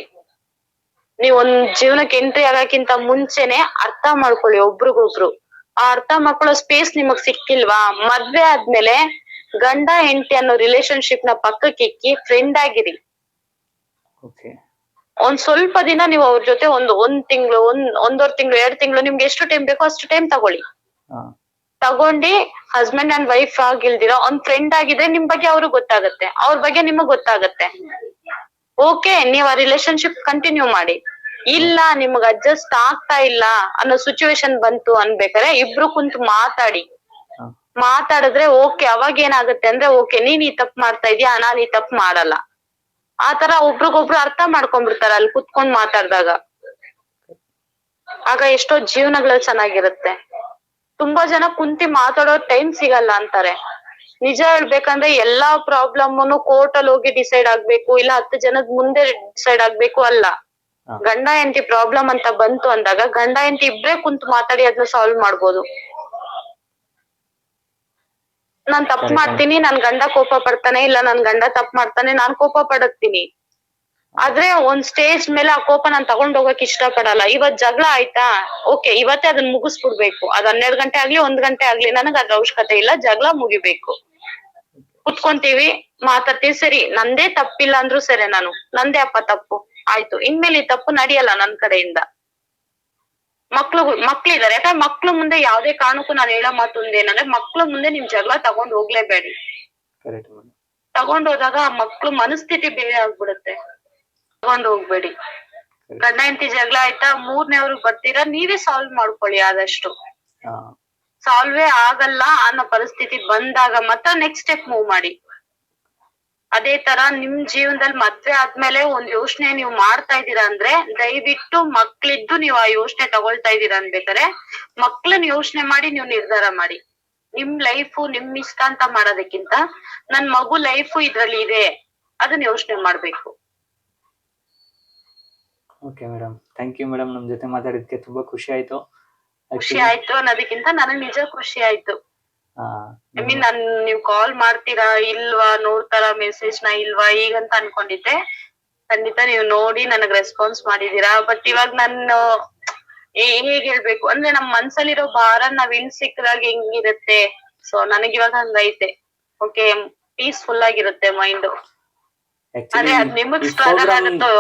Speaker 2: ನೀವ್ ಒಂದ್ ಜೀವನಕ್ಕೆ ಎಂಟ್ರಿ ಆಗಕ್ಕಿಂತ ಮುಂಚೆನೆ ಅರ್ಥ ಮಾಡ್ಕೊಳ್ಳಿ ಒಬ್ರಿಗೊಬ್ರು. ಆ ಅರ್ಥ ಮಾಡ್ಕೊಳ್ಳೋ ಸ್ಪೇಸ್ ನಿಮಗ್ ಸಿಕ್ಕಿಲ್ವಾ, ಮದ್ವೆ ಆದ್ಮೇಲೆ ಗಂಡ ಹೆಂಡತಿ ಅನ್ನೋ ರಿಲೇಶನ್ಶಿಪ್ ನ ಪಕ್ಕಕ್ಕೆ ಇಕ್ಕಿ ಫ್ರೆಂಡ್ ಆಗಿರಿ. ಒಂದ್ ಸ್ವಲ್ಪ ದಿನ ನೀವು ಅವ್ರ ಜೊತೆ ಒಂದ್ ತಿಂಗಳು, ಒಂದೂವರೆ ತಿಂಗಳು, 2 ತಿಂಗಳು, ನಿಮ್ಗೆ ಎಷ್ಟು ಟೈಮ್ ಬೇಕೋ ಅಷ್ಟು ಟೈಮ್ ತಗೊಳ್ಳಿ. ತಗೊಂಡಿ ಹಸ್ಬೆಂಡ್ ಅಂಡ್ ವೈಫ್ ಆಗಿಲ್ದಿರ ಒಂದ್ ಫ್ರೆಂಡ್ ಆಗಿದ್ರೆ ನಿಮ್ ಬಗ್ಗೆ ಅವ್ರಿಗೆ ಗೊತ್ತಾಗತ್ತೆ, ಅವ್ರ ಬಗ್ಗೆ ನಿಮಗ್ ಗೊತ್ತಾಗತ್ತೆ. ಓಕೆ, ನೀವ್ ಆ ರಿಲೇಶನ್ಶಿಪ್ ಕಂಟಿನ್ಯೂ ಮಾಡಿ. ಇಲ್ಲ ನಿಮಗ್ ಅಡ್ಜಸ್ಟ್ ಆಗ್ತಾ ಇಲ್ಲ ಅನ್ನೋ ಸಿಚುವೇಶನ್ ಬಂತು ಅನ್ಬೇಕಾರೆ ಇಬ್ರು ಕುಂತು ಮಾತಾಡಿದ್ರೆ ಓಕೆ. ಅವಾಗ ಏನಾಗುತ್ತೆ ಅಂದ್ರೆ, ಓಕೆ ನೀನ್ ಈ ತಪ್ಪು ಮಾಡ್ತಾ ಇದೀಯಾ, ನಾನ್ ಈ ತಪ್ಪು ಮಾಡಲ್ಲ. ಆತರ ಒಬ್ರಿಗೊಬ್ರು ಅರ್ಥ ಮಾಡ್ಕೊಂಡ್ಬಿಡ್ತಾರ ಅಲ್ಲಿ ಕುತ್ಕೊಂಡ್ ಮಾತಾಡ್ದಾಗ. ಆಗ ಎಷ್ಟೋ ಜೀವನಗಳು ಚೆನ್ನಾಗಿರುತ್ತೆ. ತುಂಬಾ ಜನ ಕುಂತಿ ಮಾತಾಡೋ ಟೈಮ್ ಸಿಗಲ್ಲ ಅಂತಾರೆ. ನಿಜ ಹೇಳ್ಬೇಕಂದ್ರೆ ಎಲ್ಲಾ ಪ್ರಾಬ್ಲಮ್ನು ಕೋರ್ಟ್ ಅಲ್ಲಿ ಹೋಗಿ ಡಿಸೈಡ್ ಆಗ್ಬೇಕು, ಇಲ್ಲ 10 ಜನದ ಮುಂದೆ ಡಿಸೈಡ್ ಆಗ್ಬೇಕು ಅಲ್ಲ. ಗಂಡ ಹೆಂಡತಿ ಪ್ರಾಬ್ಲಮ್ ಅಂತ ಬಂತು ಅಂದಾಗ ಗಂಡ ಹೆಂಡತಿ ಇಬ್ರೇ ಕುಂತು ಮಾತಾಡಿ ಅದನ್ನ ಸಾಲ್ವ್ ಮಾಡ್ಬೋದು. ನಾನ್ ತಪ್ಪು ಮಾಡ್ತೀನಿ, ನನ್ ಗಂಡ ಕೋಪ ಪಡ್ತಾನೆ, ಇಲ್ಲ ನನ್ ಗಂಡ ತಪ್ಪು ಮಾಡ್ತಾನೆ, ನಾನ್ ಕೋಪ ಪಡತ್ತೀನಿ. ಆದ್ರೆ ಒಂದ್ ಸ್ಟೇಜ್ ಮೇಲೆ ಆ ಕೋಪ ನಾನ್ ತಗೊಂಡ್ ಹೋಗಕ್ ಇಷ್ಟ ಪಡಲ್ಲ. ಇವತ್ ಜಗಳ ಆಯ್ತಾ, ಓಕೆ ಇವತ್ತೇ ಅದನ್ನ ಮುಗಿಸ್ಬಿಡ್ಬೇಕು. ಅದ್ 12 ಗಂಟೆ ಆಗ್ಲಿ 1 ಗಂಟೆ ಆಗ್ಲಿ, ನನಗ್ ಅದ್ರ ಅವಶ್ಯಕತೆ ಇಲ್ಲ, ಜಗಳ ಮುಗಿಬೇಕು. ಕುತ್ಕೊಂತೀವಿ, ಮಾತಾಡ್ತೀವಿ, ಸರಿ ನಂದೇ ತಪ್ಪಿಲ್ಲ ಅಂದ್ರು ಸರಿ, ನಂದೇ ಅಪ್ಪ ತಪ್ಪು, ಆಯ್ತು, ಇನ್ಮೇಲೆ ಈ ತಪ್ಪು ನಡೆಯಲ್ಲ ನನ್ ಕಡೆಯಿಂದ. ಮಕ್ಳಿದಾರೆ, ಯಾಕಂದ್ರೆ ಮಕ್ಳು ಮುಂದೆ ಯಾವ್ದೇ ಕಾರಣಕ್ಕೂ ನಾನು ಹೇಳೋ ಮಾತು ಒಂದೇನಂದ್ರೆ, ಮಕ್ಳು ಮುಂದೆ ನಿಮ್ ಜಗಳ ತಗೊಂಡ್ ಹೋಗ್ಲೇಬೇಡಿ.
Speaker 1: Correct madam.
Speaker 2: ತಗೊಂಡ್ ಹೋದಾಗ ಆ ಮಕ್ಳು ಮನಸ್ಥಿತಿ ಬೇರೆ ಆಗ್ಬಿಡುತ್ತೆ. ತಗೊಂಡ್ ಹೋಗ್ಬೇಡಿ. ಗಂಡ ಹೆಂಡತಿ ಜಗಳ ಆಯ್ತಾ, ಮೂರನೇವ್ರಿಗೆ ಬರ್ತೀರಾ, ನೀವೇ ಸಾಲ್ವ್ ಮಾಡ್ಕೊಳ್ಳಿ. ಆದಷ್ಟು ಸಾಲ್ವೇ ಆಗಲ್ಲ ಅನ್ನೋ ಪರಿಸ್ಥಿತಿ ಬಂದಾಗ ಮಾತ್ರ ನೆಕ್ಸ್ಟ್ ಸ್ಟೆಪ್ ಮೂವ್ ಮಾಡಿ. ಅದೇ ತರ ನಿಮ್ ಜೀವನದಲ್ಲಿ ಮದ್ವೆ ಆದ್ಮೇಲೆ ಒಂದ್ ಯೋಚನೆ ನೀವು ಮಾಡ್ತಾ ಇದೀರಾ ಅಂದ್ರೆ, ದಯವಿಟ್ಟು ಮಕ್ಳಿದ್ದು ನೀವು ಆ ಯೋಚನೆ ತಗೊಳ್ತಾ ಇದೀರಾ ಅನ್ಬೇಕಾರೆ ಮಕ್ಳನ್ ಯೋಚನೆ ಮಾಡಿ ನೀವು ನಿರ್ಧಾರ ಮಾಡಿ. ನಿಮ್ ಲೈಫ್ ನಿಮ್ ಇಷ್ಟ ಅಂತ ಮಾಡೋದಕ್ಕಿಂತ ನನ್ ಮಗು ಲೈಫ್ ಇದ್ರಲ್ಲಿ ಇದೆ, ಅದನ್ನ ಯೋಚನೆ ಮಾಡ್ಬೇಕು.
Speaker 1: Okay madam, thank you madam. ನಮ್ ಜೊತೆ ಮಾತಾಡಿದ್ಕೆ ತುಂಬಾ ಖುಷಿ ಆಯ್ತು.
Speaker 2: ಖುಷಿ ಆಯ್ತು ಅನ್ನೋದಕ್ಕಿಂತ ನನಗ್ ನಿಜ ಖುಷಿ ಆಯ್ತು. ಐ ಮೀನ್ ನೀವ್ ಕಾಲ್ ಮಾಡ್ತೀರಾ ಇಲ್ವಾ, ನೋಡ್ತಾರ ಮೆಸೇಜ್ ನ ಇಲ್ವಾ ಈಗಂತ ಅನ್ಕೊಂಡಿದ್ದೆ. ಖಂಡಿತ ನೀವು ನೋಡಿ ನನಗ್ ರೆಸ್ಪಾನ್ಸ್ ಮಾಡಿದೀರಾ. ಬಟ್ ಇವಾಗ ನಾನು ಹೇಗ್ ಹೇಳ್ಬೇಕು ಅಂದ್ರೆ, ನಮ್ ಮನ್ಸಲ್ಲಿರೋ ಭಾರ ನಾವ್ ಇನ್ ಸಿಕ್ಕದಾಗ ಹೆಂಗಿರುತ್ತೆ, ಸೊ ನನಗ್ ಇವಾಗ ಹಂಗೈತೆ. ಓಕೆ, ಪೀಸ್ಫುಲ್ ಆಗಿರುತ್ತೆ ಮೈಂಡ್. ಅದೇ ಅದ್ ನಿಮಗ್ ಸ್ಟ್ರಗಲ್ ಆಗುತ್ತೋ.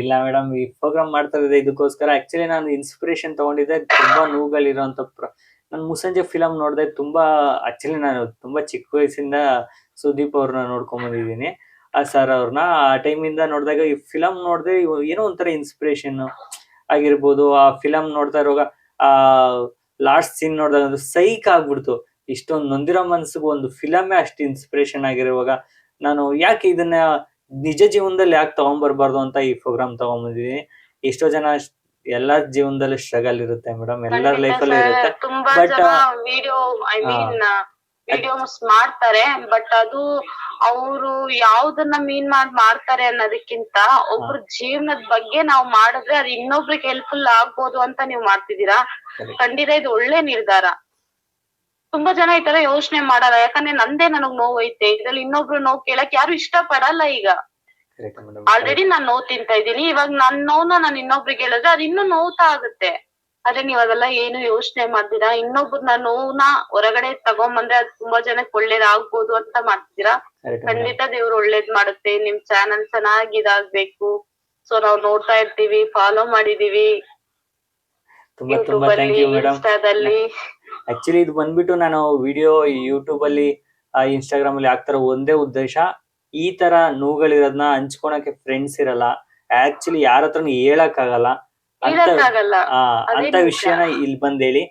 Speaker 1: ಇಲ್ಲ ಮೇಡಮ್, ಈ ಪ್ರೋಗ್ರಾಮ್ ಮಾಡ್ತಾ ಇದ್ದೆ ಇದಕ್ಕೋಸ್ಕರ. ಆಕ್ಚುಲಿ ನಾನು ಇನ್ಸ್ಪಿರೇಷನ್ ತಗೊಂಡಿದ್ದೆ ತುಂಬಾ ನೋವುಗಳಿರೋಂತ ನಾನು ಮುಸ್ಸಂಜೆ ಫಿಲಮ್ ನೋಡಿದೆ. ಆಕ್ಚುಲಿ ನಾನು ತುಂಬಾ ಚಿಕ್ಕ ವಯಸ್ಸಿಂದ ಸುದೀಪ್ ಅವ್ರನ್ನ ನೋಡ್ಕೊಂಡ್ ಬಂದಿದ್ದೀನಿ, ಆ ಸರ್ ಅವ್ರನ್ನ. ಆ ಟೈಮಿಂದ ನೋಡಿದಾಗ ಈ ಫಿಲಮ್ ನೋಡಿದೆ, ಏನೋ ಒಂಥರ ಇನ್ಸ್ಪಿರೇಷನ್ ಆಗಿರ್ಬೋದು. ಆ ಫಿಲಮ್ ನೋಡ್ತಾ ಇರುವಾಗ ಆ ಲಾಸ್ಟ್ ಸೀನ್ ನೋಡಿದಾಗ ಒಂದು ಸೈಕ್ ಆಗ್ಬಿಡ್ತು. ಇಷ್ಟೊಂದು ನೊಂದಿರೋ ಮನ್ಸಿಗೆ ಒಂದು ಫಿಲಮೇ ಅಷ್ಟು ಇನ್ಸ್ಪಿರೇಷನ್ ಆಗಿರುವಾಗ ನಾನು ಯಾಕೆ ಇದನ್ನ ನಿಜ ಜೀವನದಲ್ಲಿ ಯಾಕೆ ತಗೊಂಡ್ಬರ್ಬಾರ್ದು ಅಂತ ಈ ಪ್ರೋಗ್ರಾಮ್ ತಗೊಂಡ್ಬಂದಿದೀನಿ. ಎಷ್ಟೋ ಜನ ಎಲ್ಲಾ ಜೀವನದಲ್ಲಿ ಸ್ಟ್ರಗಲ್ ಇರುತ್ತೆ ಮೇಡಮ್, ಎಲ್ಲರ ಲೈಫಲ್ಲೂ ಇರುತ್ತೆ.
Speaker 2: ತುಂಬಾ ಜನ ವಿಡಿಯೋ ವಿಡಿಯೋಸ್ ಮಾಡ್ತಾರೆ, ಬಟ್ ಅದು ಅವರು ಯಾವ್ದನ್ನ ಮೀನ್ ಮಾಡ್ತಾರೆ ಅನ್ನೋದಕ್ಕಿಂತ ಒಬ್ರ ಜೀವನದ ಬಗ್ಗೆ ನಾವು ಮಾಡಿದ್ರೆ ಅದು ಇನ್ನೊಬ್ರಿಗೆ ಹೆಲ್ಪ್ಫುಲ್ ಆಗ್ಬೋದು ಅಂತ ನೀವ್ ಮಾಡ್ತಿದ್ದೀರಾ. ಖಂಡಿತ ಇದು ಒಳ್ಳೆ ನಿರ್ಧಾರ. ತುಂಬಾ ಜನ ಈ ತರ ಯೋಚನೆ ಮಾಡಲ್ಲ, ಯಾಕಂದ್ರೆ ನಂದೇ ನನಗ್ ನೋವು ಐತೆ, ಇದ್ರಲ್ಲಿ ಇನ್ನೊಬ್ರು ನೋವು ಕೇಳಕ್ ಯಾರು ಇಷ್ಟ ಪಡಲ್ಲ. ಈಗ ಆಲ್ರೆಡಿ ನಾನ್ ನೋವು ತಿಂತಾ ಇದ್ದೀನಿ, ಇವಾಗ ನನ್ ನೋವ್ನ ನಾನ್ ಇನ್ನೊಬ್ರಿಗೆ ಹೇಳಿದ್ರೆ ಅದು ಇನ್ನೂ ನೋವ್ತಾ ಆಗುತ್ತೆ. ಆದ್ರೆ ನೀವ್ ಅದೆಲ್ಲ ಏನು ಯೋಚನೆ ಮಾಡ್ತೀರಾ, ಇನ್ನೊಬ್ರನ್ನ ನೋವ್ನ ಹೊರಗಡೆ ತಗೊಂಬಂದ್ರೆ ಅದು ತುಂಬಾ ಜನಕ್ಕೆ ಒಳ್ಳೇದಾಗ್ಬೋದು ಅಂತ ಮಾಡ್ತಿದ್ದೀರಾ. ಖಂಡಿತ ದೇವ್ರು ಒಳ್ಳೇದ್ ಮಾಡುತ್ತೆ. ನಿಮ್ ಚಾನಲ್ ಚೆನ್ನಾಗಿ ಇದಾಗ್ಬೇಕು. ಸೊ ನಾವ್ ನೋಡ್ತಾ ಇರ್ತೀವಿ, ಫಾಲೋ ಮಾಡಿದೀವಿ ಯೂಟ್ಯೂಬ್ ಅಲ್ಲಿ, ಇನ್ಸ್ಟಾದಲ್ಲಿ.
Speaker 1: ಆಕ್ಚುಲಿ ಇದು ಬಂದ್ಬಿಟ್ಟು ನಾನು ವಿಡಿಯೋ ಯೂಟ್ಯೂಬ್ ಅಲ್ಲಿ ಇನ್ಸ್ಟಾಗ್ರಾಮ್ ಅಲ್ಲಿ ಹಾಕ್ತಾರ ಒಂದೇ ಉದ್ದೇಶ, ಈ ತರ ನೋವುಗಳಿರೋದನ್ನ ಹಂಚ್ಕೊಳಕ್ಕೆ ಫ್ರೆಂಡ್ಸ್ ಇರಲ್ಲ. ಆಕ್ಚುಲಿ ಯಾರ ಹತ್ರನು ಹೇಳಕ್ ಆಗಲ್ಲ ಅಂತ ವಿಷಯನ ಇಲ್ಲಿ ಬಂದ್ ಹೇಳಿ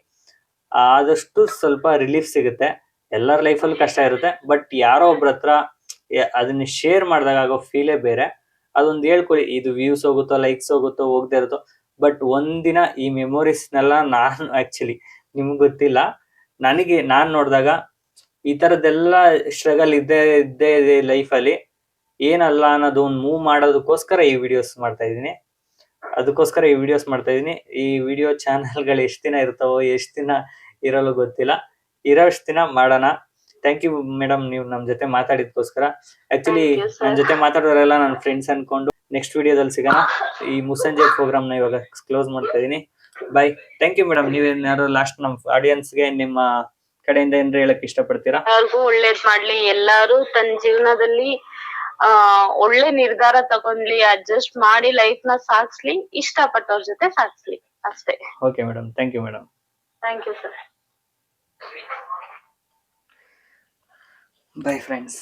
Speaker 1: ಆದಷ್ಟು ಸ್ವಲ್ಪ ರಿಲೀಫ್ ಸಿಗುತ್ತೆ. ಎಲ್ಲರ ಲೈಫಲ್ಲೂ ಕಷ್ಟ ಇರುತ್ತೆ, ಬಟ್ ಯಾರೋ ಒಬ್ರ ಹತ್ರ ಅದನ್ನ ಶೇರ್ ಮಾಡಿದಾಗ ಆಗೋ ಫೀಲೇ ಬೇರೆ. ಅದೊಂದು ಹೇಳ್ಕೊಳ್ಳಿ, ಇದು ವ್ಯೂಸ್ ಹೋಗುತ್ತೋ ಲೈಕ್ಸ್ ಹೋಗುತ್ತೋ ಹೋಗದೆ ಇರುತ್ತೋ, ಬಟ್ ಒಂದಿನ ಈ ಮೆಮೊರೀಸ್ನೆಲ್ಲ ನಾನು ಆಕ್ಚುಲಿ ನಿಮ್ಗೆ ಗೊತ್ತಿಲ್ಲ, ನಾನ್ ನೋಡಿದಾಗ ಈ ತರದ್ದೆಲ್ಲ ಸ್ಟ್ರಗಲ್ ಇದ್ದೇ ಇದೆ ಲೈಫಲ್ಲಿ. ಏನಲ್ಲ ಅನ್ನೋದು ಒಂದು ಮೂವ್ ಮಾಡೋದಕ್ಕೋಸ್ಕರ ಈ ವಿಡಿಯೋಸ್ ಮಾಡ್ತಾ ಇದೀನಿ. ಈ ವಿಡಿಯೋ ಚಾನಲ್ಗಳು ಎಷ್ಟು ದಿನ ಇರ್ತಾವೋ ಎಷ್ಟು ದಿನ ಇರಲು ಗೊತ್ತಿಲ್ಲ, ಇರೋಷ್ಟು ದಿನ ಮಾಡೋಣ. ಥ್ಯಾಂಕ್ ಯು ಮೇಡಮ್, ನೀವು ನಮ್ ಜೊತೆ ಮಾತಾಡಿದ್ಕೋಸ್ಕರ. ಆಕ್ಚುಲಿ ನನ್ ಜೊತೆ ಮಾತಾಡೋರೆಲ್ಲ ನನ್ನ ಫ್ರೆಂಡ್ಸ್ ಅನ್ಕೊಂಡು ನೆಕ್ಸ್ಟ್ ವಿಡಿಯೋದಲ್ಲಿ ಸಿಗೋಣ. ಈ ಮುಸ್ಸಂಜೆ ಪ್ರೋಗ್ರಾಮ್ ನ ಇವಾಗ ಕ್ಲೋಸ್ ಮಾಡ್ತಾ ಇದೀನಿ. ಬೈ. Thank you madam. ನೀವೇನಾದ್ರು ಲಾಸ್ಟ್ ನಮ್ ಆಡಿಯನ್ಸ್ಗೆ ನಿಮ್ಮ ಕಡೆಯಿಂದ ಏನ್ರ ಹೇಳಕ್ ಇಷ್ಟಪಡ್ತೀರಾ?
Speaker 2: ಎಲ್ಲರಿಗೂ ಒಳ್ಳೇದ್ ಮಾಡ್ಲಿ. ಎಲ್ಲಾರು ತನ್ನ ಜೀವನದಲ್ಲಿ ಒಳ್ಳೆ ನಿರ್ಧಾರ ತಗೊಂಡ್ಲಿ, ಅಡ್ಜಸ್ಟ್ ಮಾಡಿ ಲೈಫ್ ನ ಸಾಗಿಸ್ಲಿ, ಇಷ್ಟಪಟ್ಟವ್ರ ಜೊತೆ ಸಾಗಿಸ್ಲಿ ಅಷ್ಟೇ.
Speaker 1: Okay madam, thank you madam.
Speaker 2: Thank you sir.
Speaker 1: Bye friends.